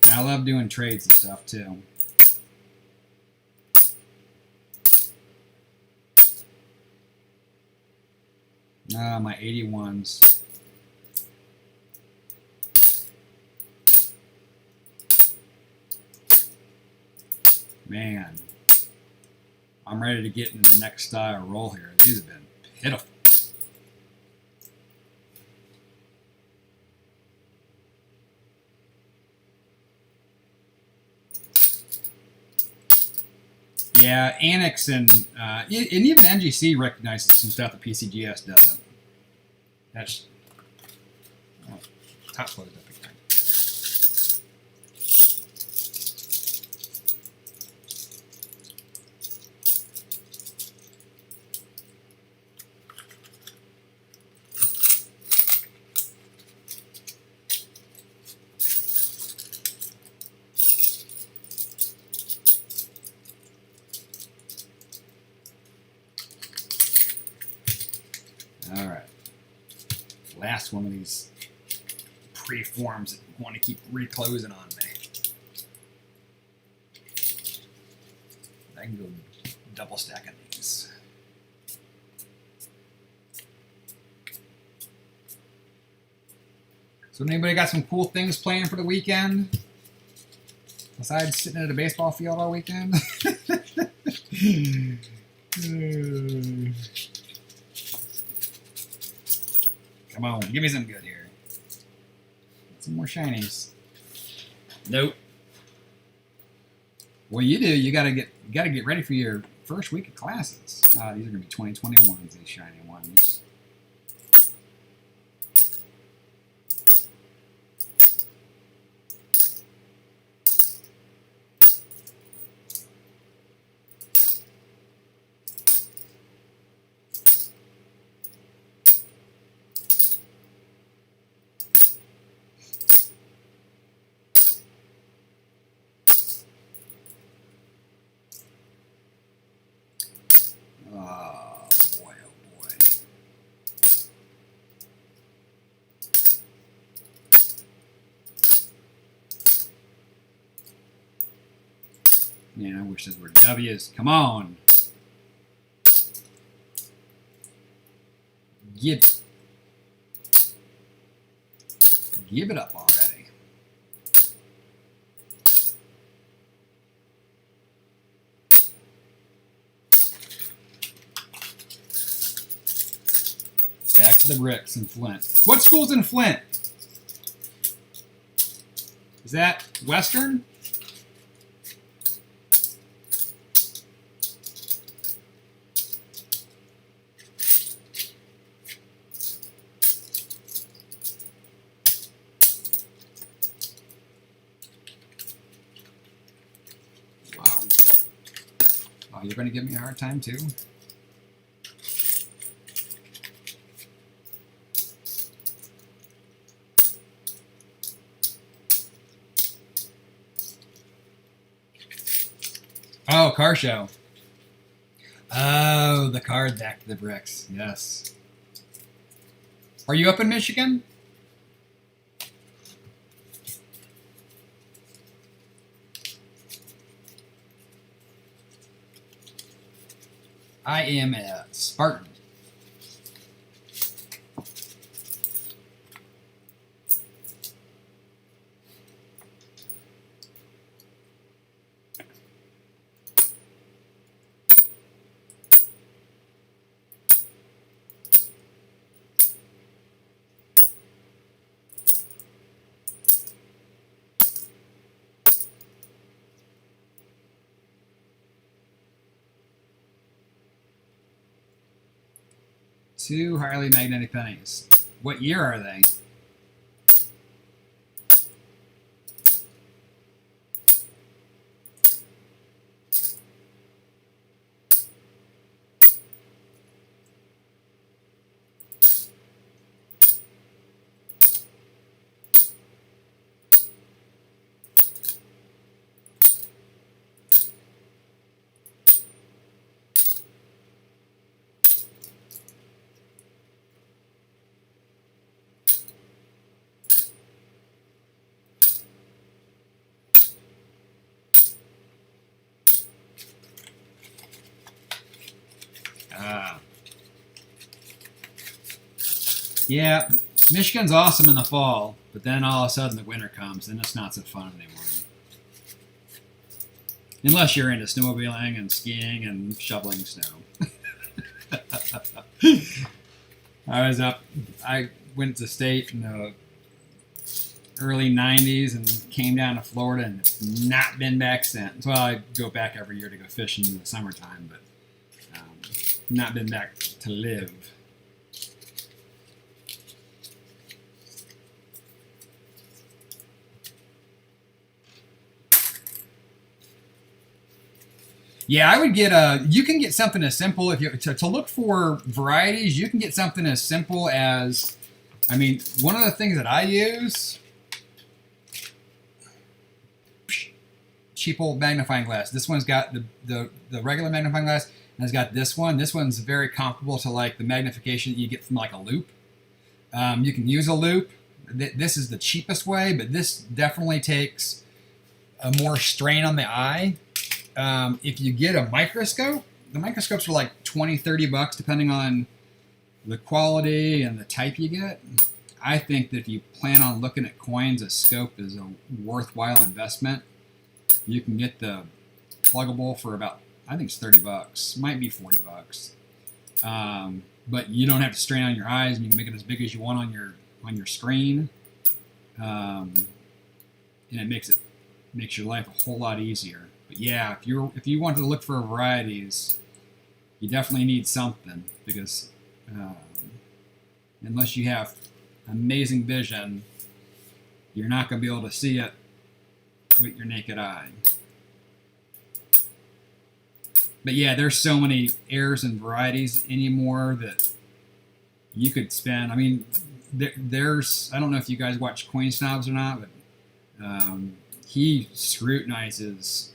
And I love doing trades and stuff too. My 81s. Man, I'm ready to get into the next style roll here. These have been pitiful. Yeah, jinX and even NGC recognizes some stuff that PCGS doesn't. That's top closed up again. All right, last one of these preforms that want to keep reclosing on me. I can go double stacking these. So anybody got some cool things planned for the weekend? Besides sitting at a baseball field all weekend? Come on, give me some good here. Some more shinies. Nope. Well, you do. You gotta get ready for your first week of classes. These are gonna be 2021s. These shiny ones. Oh boy, oh boy. Man, I wish those were W's. Come on. Give it up already. Back to the bricks in Flint. What school's in Flint? Is that Western? Wow. Oh, you're going to give me a hard time too? Oh, car show. Oh, the card back to the bricks. Yes. Are you up in Michigan? I am a Spartan. Two highly magnetic pennies. What year are they? Yeah, Michigan's awesome in the fall, but then all of a sudden the winter comes and it's not so fun anymore. Unless you're into snowmobiling and skiing and shoveling snow. I went to state in the early 90s and came down to Florida and have not been back since. Well, I go back every year to go fishing in the summertime, but not been back to live. Yeah, I would get a. You can get something as simple if you to look for varieties. You can get something as simple as, I mean, one of the things that I use, cheap old magnifying glass. This one's got the regular magnifying glass, and it's got this one. This one's very comparable to like the magnification that you get from like a loupe. You can use a loupe. This is the cheapest way, but this definitely takes a more strain on the eye. If you get a microscope, the microscopes are like 20, 30 bucks depending on the quality and the type you get. I think that if you plan on looking at coins, a scope is a worthwhile investment. You can get the pluggable for about, I think it's 30 bucks, might be 40 bucks. But you don't have to strain on your eyes, and you can make it as big as you want on your screen. And it makes your life a whole lot easier. But yeah, if you wanted to look for varieties, you definitely need something, because unless you have amazing vision, you're not going to be able to see it with your naked eye. But yeah, there's so many airs and varieties anymore that you could spend. I mean, there's, I don't know if you guys watch Coin Snobs or not, but he scrutinizes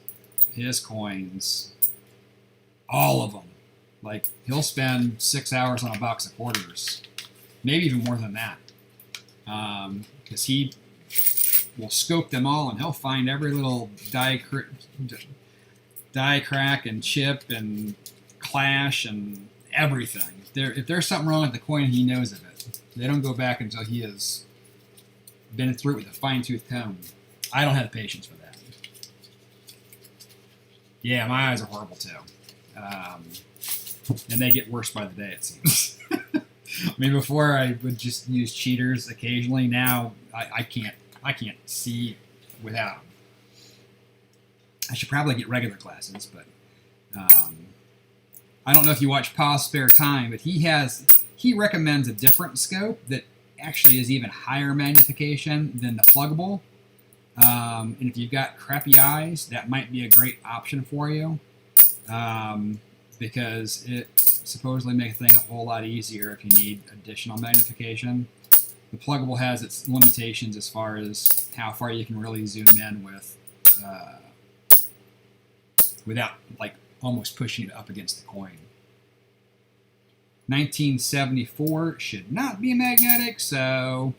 his coins, all of them. Like, he'll spend 6 hours on a box of quarters, maybe even more than that, because he will scope them all, and he'll find every little die crack and chip and clash and everything. If there's something wrong with the coin, he knows of it. They don't go back until he has been through it with a fine-tooth comb. I don't have the patience for that. Yeah, my eyes are horrible too. And they get worse by the day, it seems. I mean, before I would just use cheaters occasionally. Now I can't see without them. I should probably get regular glasses, but I don't know if you watch Pa's Spare Time, but he recommends a different scope that actually is even higher magnification than the pluggable. And if you've got crappy eyes, that might be a great option for you, because it supposedly makes things a whole lot easier if you need additional magnification. The pluggable has its limitations as far as how far you can really zoom in without like almost pushing it up against the coin. 1974 should not be magnetic, so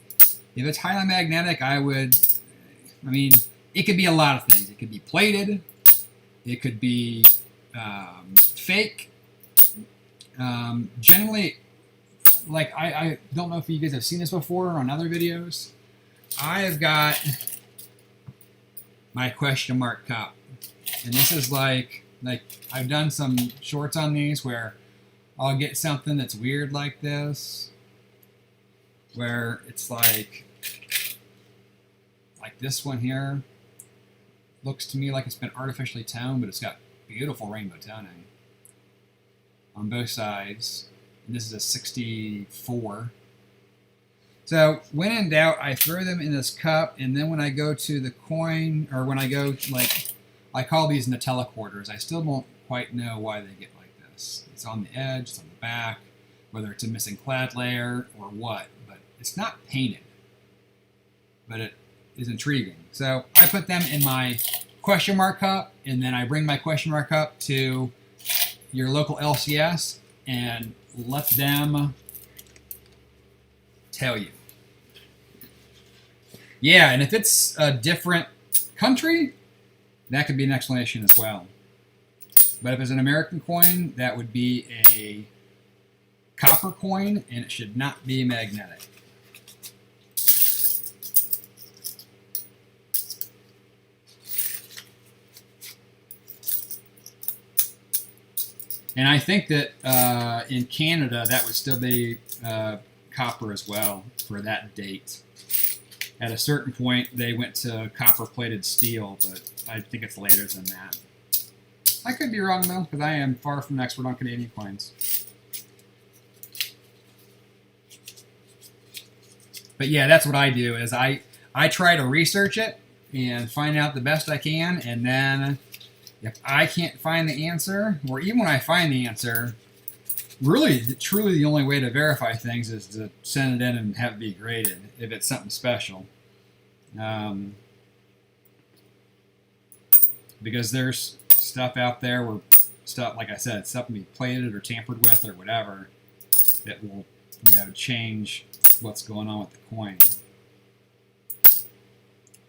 if it's highly magnetic, I mean, it could be a lot of things. It could be plated, it could be fake. Generally, like, I don't know if you guys have seen this before on other videos. I've got my question mark cup, and this is like I've done some shorts on these where I'll get something that's weird like this, where it's like this one here looks to me like it's been artificially toned, but it's got beautiful rainbow toning on both sides. And this is a 64. So when in doubt, I throw them in this cup, and then when I go to the coin, or when I go, like, I call these Nutella quarters. I still don't quite know why they get like this. It's on the edge, it's on the back, whether it's a missing clad layer or what, but it's not painted. But it is intriguing. So I put them in my question mark cup, and then I bring my question mark cup to your local LCS and let them tell you. Yeah, and if it's a different country, that could be an explanation as well. But if it's an American coin, that would be a copper coin, and it should not be magnetic. And I think that in Canada, that would still be copper as well for that date. At a certain point, they went to copper-plated steel, but I think it's later than that. I could be wrong, though, because I am far from an expert on Canadian coins. But yeah, that's what I do, is I try to research it and find out the best I can, and then if I can't find the answer, or even when I find the answer, really, truly the only way to verify things is to send it in and have it be graded if it's something special. Because there's stuff out there where stuff, like I said, stuff can be plated or tampered with or whatever that will, change what's going on with the coin.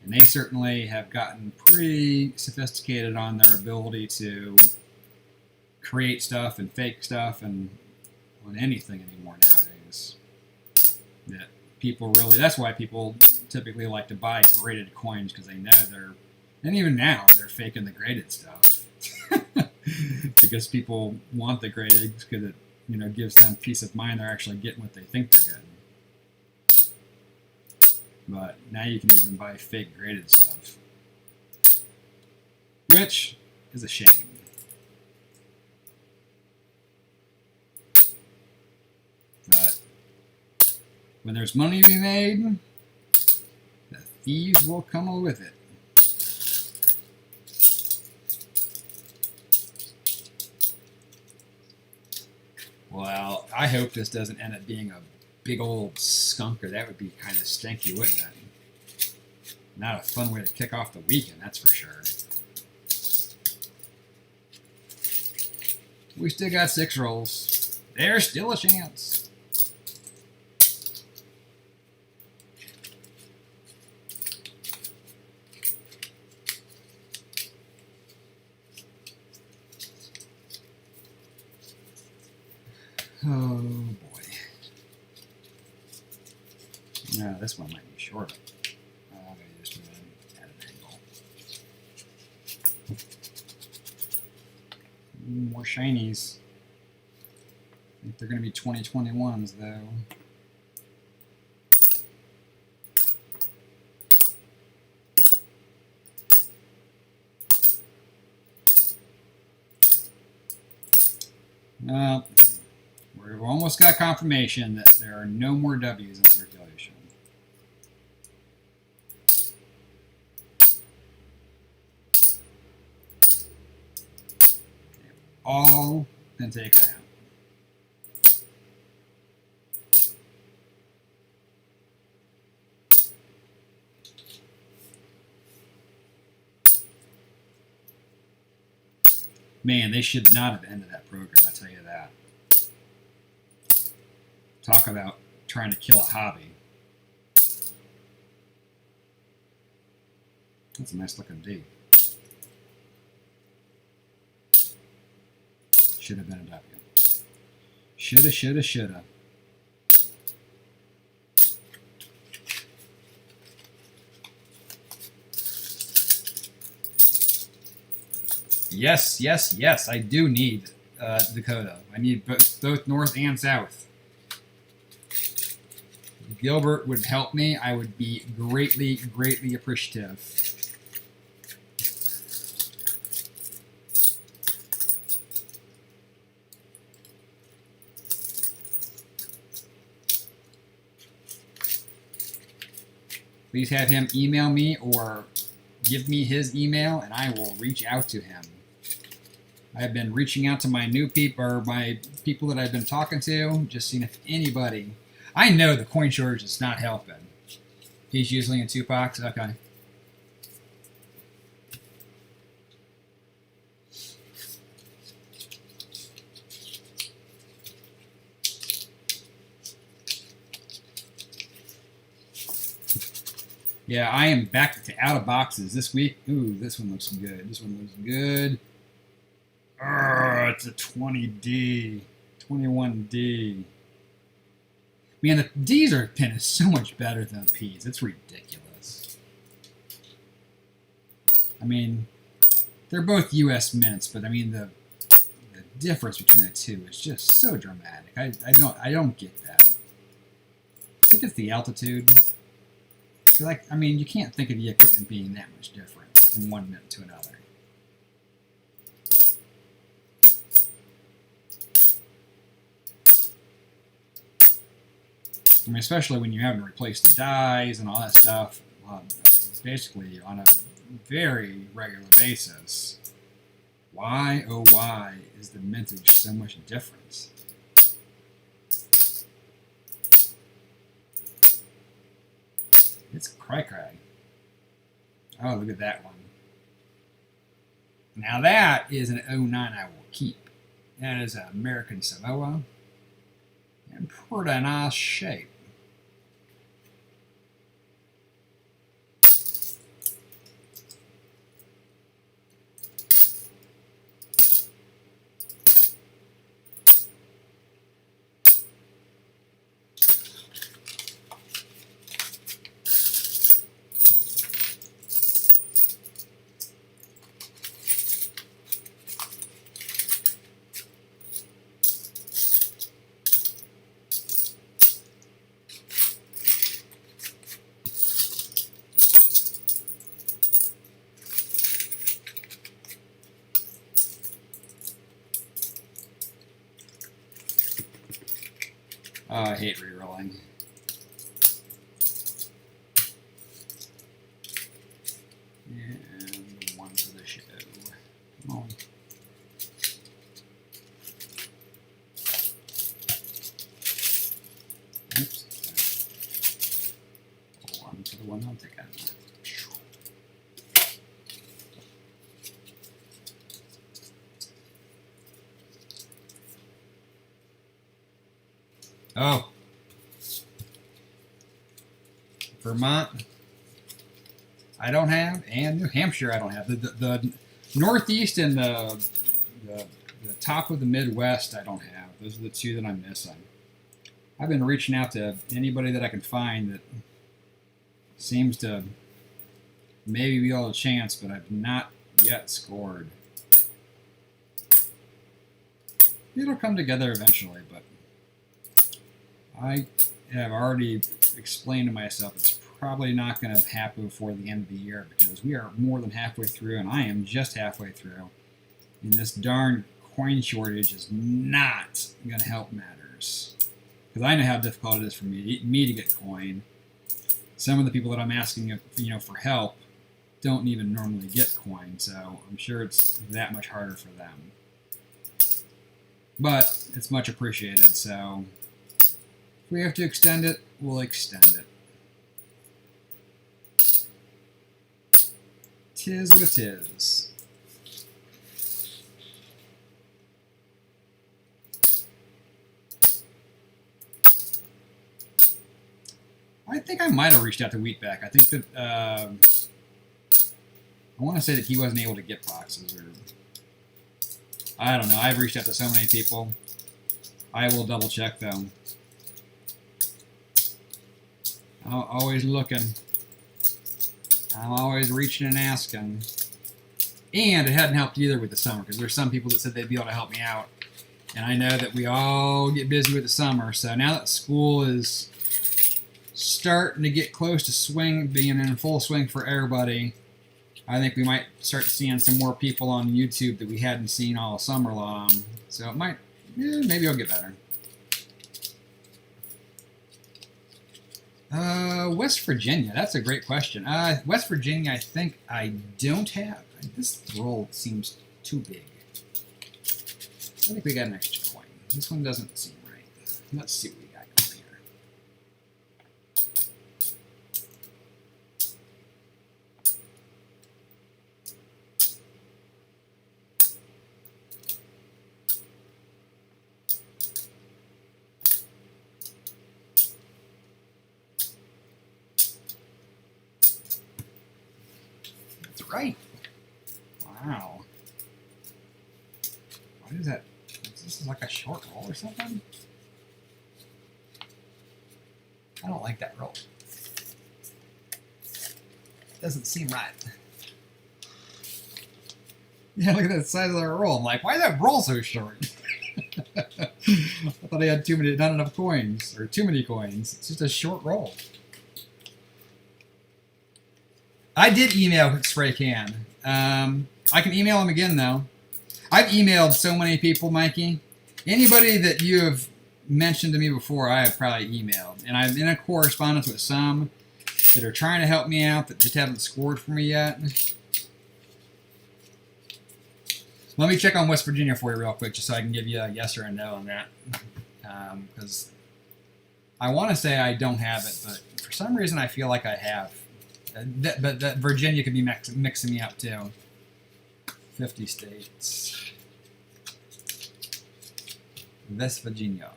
And they certainly have gotten pretty sophisticated on their ability to create stuff and fake stuff and on anything anymore nowadays. That people really, that's why people typically like to buy graded coins, because they know and even now, they're faking the graded stuff. Because people want the graded because it, gives them peace of mind they're actually getting what they think they're getting. But now you can even buy fake graded stuff, which is a shame. But when there's money to be made, the thieves will come with it. Well, I hope this doesn't end up being a big old skunker. That would be kind of stinky, wouldn't it? Not a fun way to kick off the weekend, that's for sure. We still got 6 rolls. There's still a chance. Oh boy. No, this one might be shorter. I'll just move it at an angle. More shinies. I think they're going to be 2021s though. No. We've almost got confirmation that there are no more W's in circulation. They've all been taken out. Man, they should not have ended that program, I tell you that. Talk about trying to kill a hobby. That's a nice looking D. Should have been a W. Shoulda, shoulda, shoulda. Yes, yes, yes. I do need Dakota. I need both North and South. Gilbert would help me, I would be greatly, greatly appreciative. Please have him email me or give me his email and I will reach out to him. I've been reaching out to my new people, or my people that I've been talking to, just seeing if anybody... I know the coin shortage is not helping. He's usually in 2 packs? Okay. Yeah, I am back to out of boxes this week. Ooh, this one looks good. This one looks good. It's a 20D. 21D. Man, the D's are pin is so much better than the P's. It's ridiculous. I mean, they're both U.S. mints, but I mean the difference between the two is just so dramatic. I don't get that. I think it's the altitude. Like, I mean, you can't think of the equipment being that much different from one mint to another. I mean, especially when you're having to replace the dies and all that stuff, basically on a very regular basis. Why, oh why, is the mintage so much different? It's cray-cray. Oh, look at that one. Now that is an 09 I will keep. That is an American Samoa. In pretty nice shape. Oh, I hate rerolling. And one for the show. Come on. Oops. One for the one I'm taking. Oh. Vermont, I don't have, and New Hampshire, I don't have. The Northeast and the top of the Midwest, I don't have. Those are the two that I'm missing. I've been reaching out to anybody that I can find that seems to maybe be all a chance, but I've not yet scored. It'll come together eventually, but I have already explained to myself it's probably not going to happen before the end of the year because we are more than halfway through, and I am just halfway through. And this darn coin shortage is not going to help matters. Because I know how difficult it is for me to get coin. Some of the people that I'm asking for help don't even normally get coin, so I'm sure it's that much harder for them. But it's much appreciated, so if we have to extend it, we'll extend it. Tis what it is. I think I might have reached out to Wheatback. I think that I want to say that he wasn't able to get boxes, or I don't know. I've reached out to so many people. I will double check though. I'm always looking. I'm always reaching and asking. And it hadn't helped either with the summer, because there's some people that said they'd be able to help me out. And I know that we all get busy with the summer, so now that school is starting to get close to being in full swing for everybody, I think we might start seeing some more people on YouTube that we hadn't seen all summer long. So it might, maybe it'll get better. West Virginia, that's a great question. West Virginia, I think I don't have. This roll seems too big. I think we got an extra coin. This one doesn't seem right. Let's see what we got going here. That's right. Wow. What is that? This is like a short roll or something? I don't like that roll. Doesn't seem right. Yeah, look at the size of that roll. I'm like, why is that roll so short? I thought I had not enough coins, or too many coins. It's just a short roll. I did email Spray Can. I can email him again, though. I've emailed so many people, Mikey. Anybody that you have mentioned to me before, I have probably emailed. And I'm in a correspondence with some that are trying to help me out that just haven't scored for me yet. Let me check on West Virginia for you real quick, just so I can give you a yes or a no on that. Because I want to say I don't have it, but for some reason I feel like I have. But that Virginia could be mixing me up too. 50 states. West Virginia.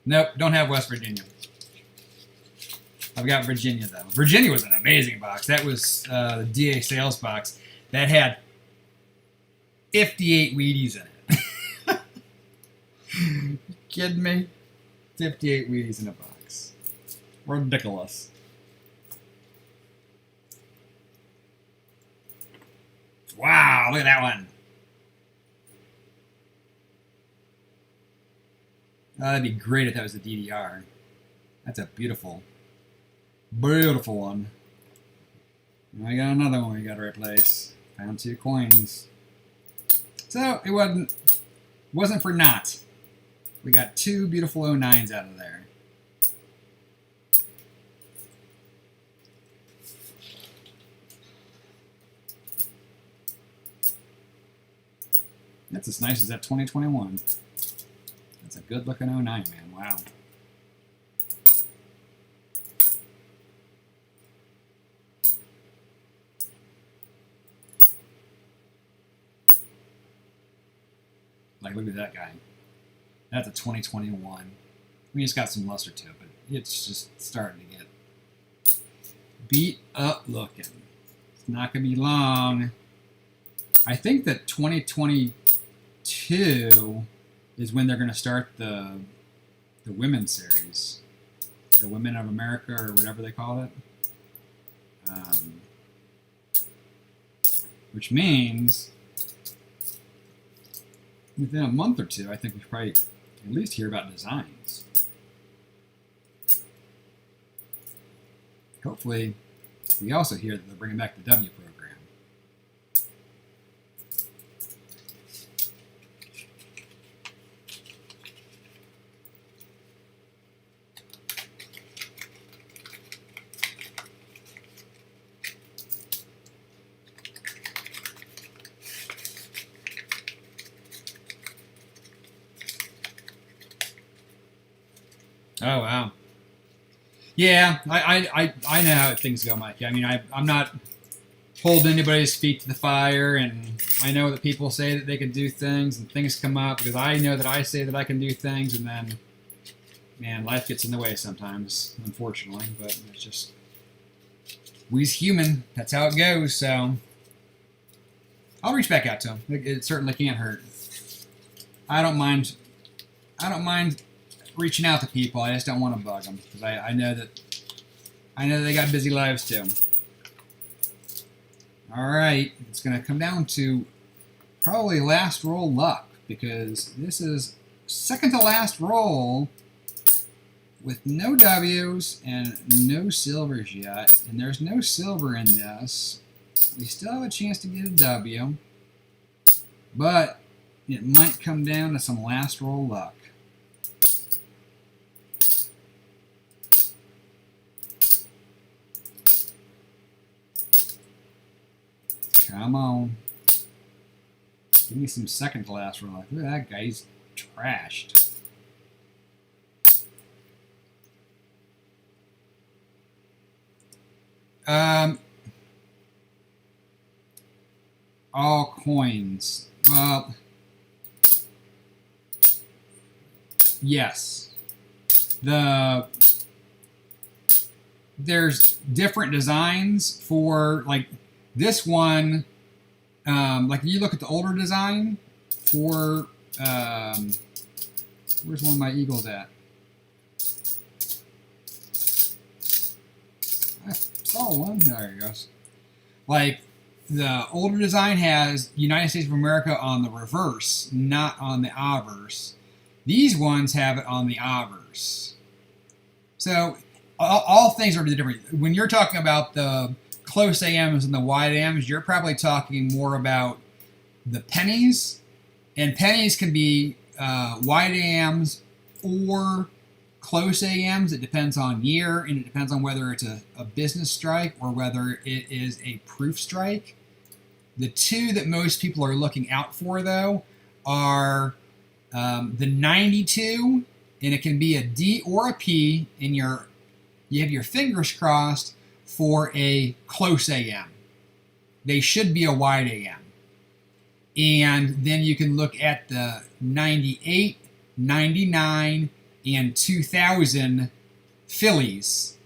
Nope, don't have West Virginia. I've got Virginia, though. Virginia was an amazing box. That was the DA sales box. That had 58 Wheaties in it. You kidding me? 58 Wheaties in a box. Ridiculous. Wow, look at that one. Oh, that'd be great if that was the DDR. That's a beautiful, beautiful one. Now I got another one we got to replace. Found 2 coins. So it wasn't for naught. We got 2 beautiful 09s out of there. That's as nice as that 2021. That's a good looking 09, man. Wow. Like, look at that guy. That's a 2021. I mean, it's got some luster to it, but it's just starting to get beat up looking. It's not going to be long. I think that 2022 is when they're going to start the women's series. The Women of America, or whatever they call it. Which means within a month or two, I think we should probably at least hear about designs. Hopefully, we also hear that they're bringing back the W program. Oh, wow. Yeah, I know how things go, Mike. I mean, I'm not holding anybody's feet to the fire, and I know that people say that they can do things, and things come up, because I know that I say that I can do things, and then, man, life gets in the way sometimes, unfortunately, but it's just, we's human. That's how it goes, so I'll reach back out to him. It certainly can't hurt. I don't mind reaching out to people. I just don't want to bug them, because I know that they got busy lives too. All right, it's going to come down to probably last roll luck, because this is second to last roll with no W's and no silvers yet, and there's no silver in this. We still have a chance to get a W, but it might come down to some last roll luck. Come on. Give me some second to last roll. Look at that guy. He's trashed. All coins. Well, yes. There's different designs for, like, this one, like if you look at the older design for, where's one of my eagles at? I saw one. There it goes. Like, the older design has United States of America on the reverse, not on the obverse. These ones have it on the obverse. So, all things are different. When you're talking about the close AMs and the wide AMs, you're probably talking more about the pennies, and pennies can be wide AMs or close AMs, it depends on year, and it depends on whether it's a business strike or whether it is a proof strike. The two that most people are looking out for, though, are the 92, and it can be a D or a P, and you have your fingers crossed for a close AM. They should be a wide AM. And then you can look at the 98, 99, and 2000 Phillies.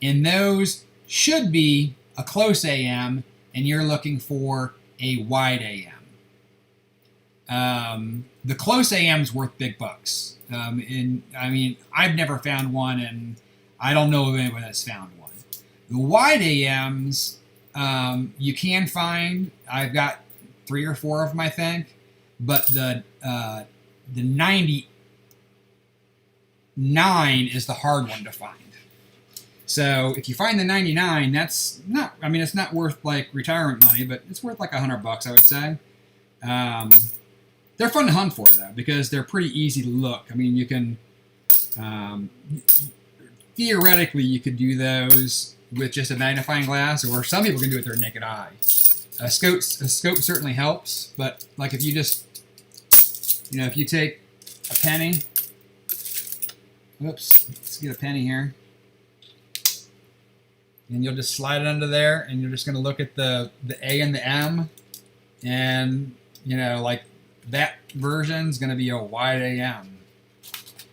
And those should be a close AM, and you're looking for a wide AM. The close AM's worth big bucks. And I mean, I've never found one, and I don't know of anyone that's found one. The wide AMs, you can find. I've got 3 or 4 of them, I think. But the 99 is the hard one to find. So if you find the 99, that's not. I mean, it's not worth like retirement money, but it's worth like $100, I would say. They're fun to hunt for, though, because they're pretty easy to look. I mean, you can, theoretically, you could do those with just a magnifying glass, or some people can do it with their naked eye. A scope certainly helps, but like if you just, if you take a penny, whoops, let's get a penny here, and you'll just slide it under there, and you're just going to look at the A and the M, and, like, that version is going to be a wide AM.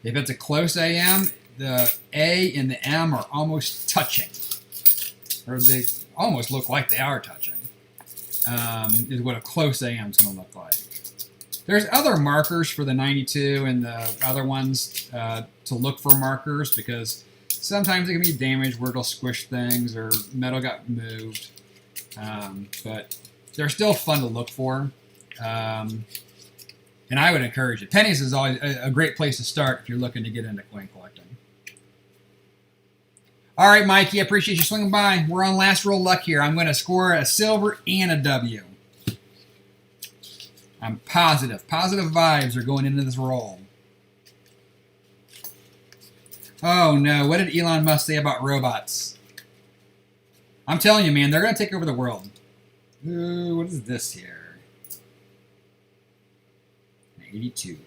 If it's a close AM, the A and the M are almost touching. Or they almost look like they are touching. Is what a close AM is going to look like. There's other markers for the 92 and the other ones to look for markers, because sometimes it can be damaged where it'll squish things or metal got moved. But they're still fun to look for. And I would encourage it. Pennies is always a great place to start if you're looking to get into coin collecting. All right, Mikey, I appreciate you swinging by. We're on last roll luck here. I'm going to score a silver and a W. I'm positive. Positive vibes are going into this roll. Oh, no. What did Elon Musk say about robots? I'm telling you, man, they're going to take over the world. Ooh, what is this here? 82.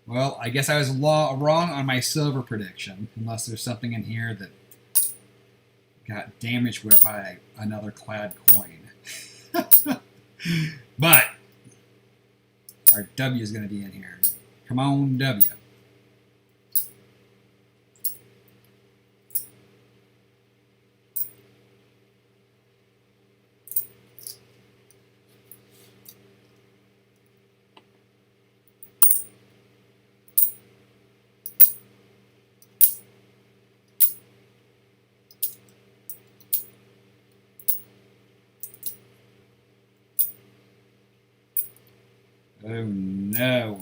Well, I guess I was wrong on my silver prediction, unless there's something in here that got damaged by another clad coin. But our W is going to be in here. Come on, W. Oh no.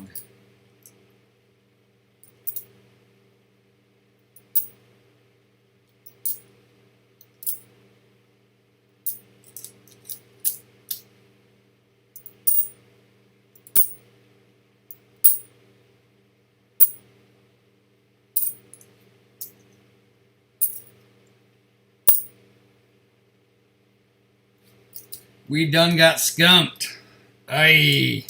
We done got skunked. Aye.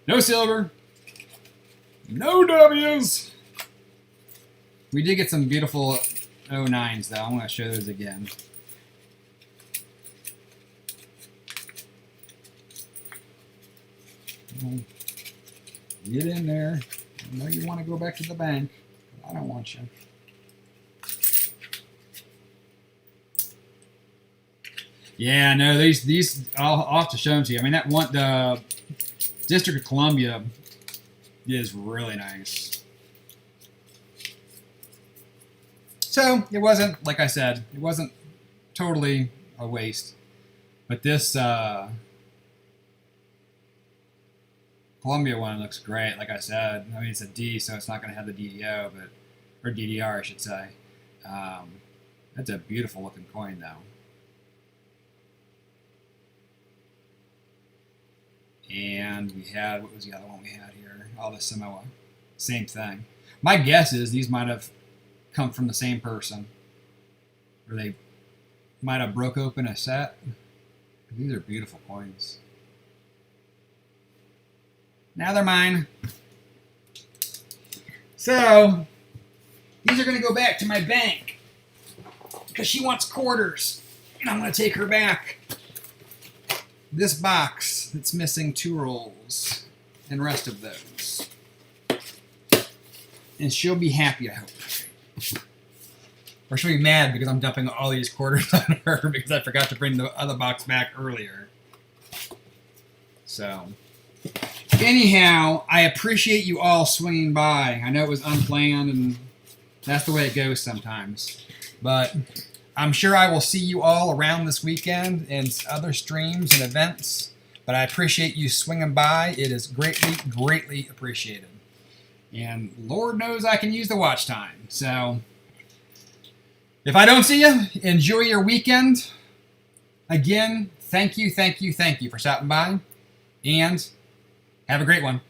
No silver. No W's. We did get some beautiful 09s, though. I'm going to show those again. Get in there. I know you want to go back to the bank. I don't want you. Yeah, no, these I'll have to show them to you. I mean, that one, the District of Columbia is really nice. So it wasn't, like I said, it wasn't totally a waste. But this Columbia one looks great. Like I said, I mean, it's a D, so it's not going to have the DDO, or DDR, I should say. That's a beautiful looking coin, though. And we had, what was the other one we had here? Oh, the same thing. My guess is these might have come from the same person, or they might have broke open a set. These are beautiful coins. Now they're mine. So these are going to go back to my bank because she wants quarters, and I'm going to take her back this box that's missing 2 rolls and the rest of those. And she'll be happy, I hope. Or she'll be mad because I'm dumping all these quarters on her because I forgot to bring the other box back earlier. So, anyhow, I appreciate you all swinging by. I know it was unplanned, and that's the way it goes sometimes. But I'm sure I will see you all around this weekend in other streams and events. But I appreciate you swinging by. It is greatly, greatly appreciated. And Lord knows I can use the watch time. So, if I don't see you, enjoy your weekend. Again, thank you for stopping by. And have a great one.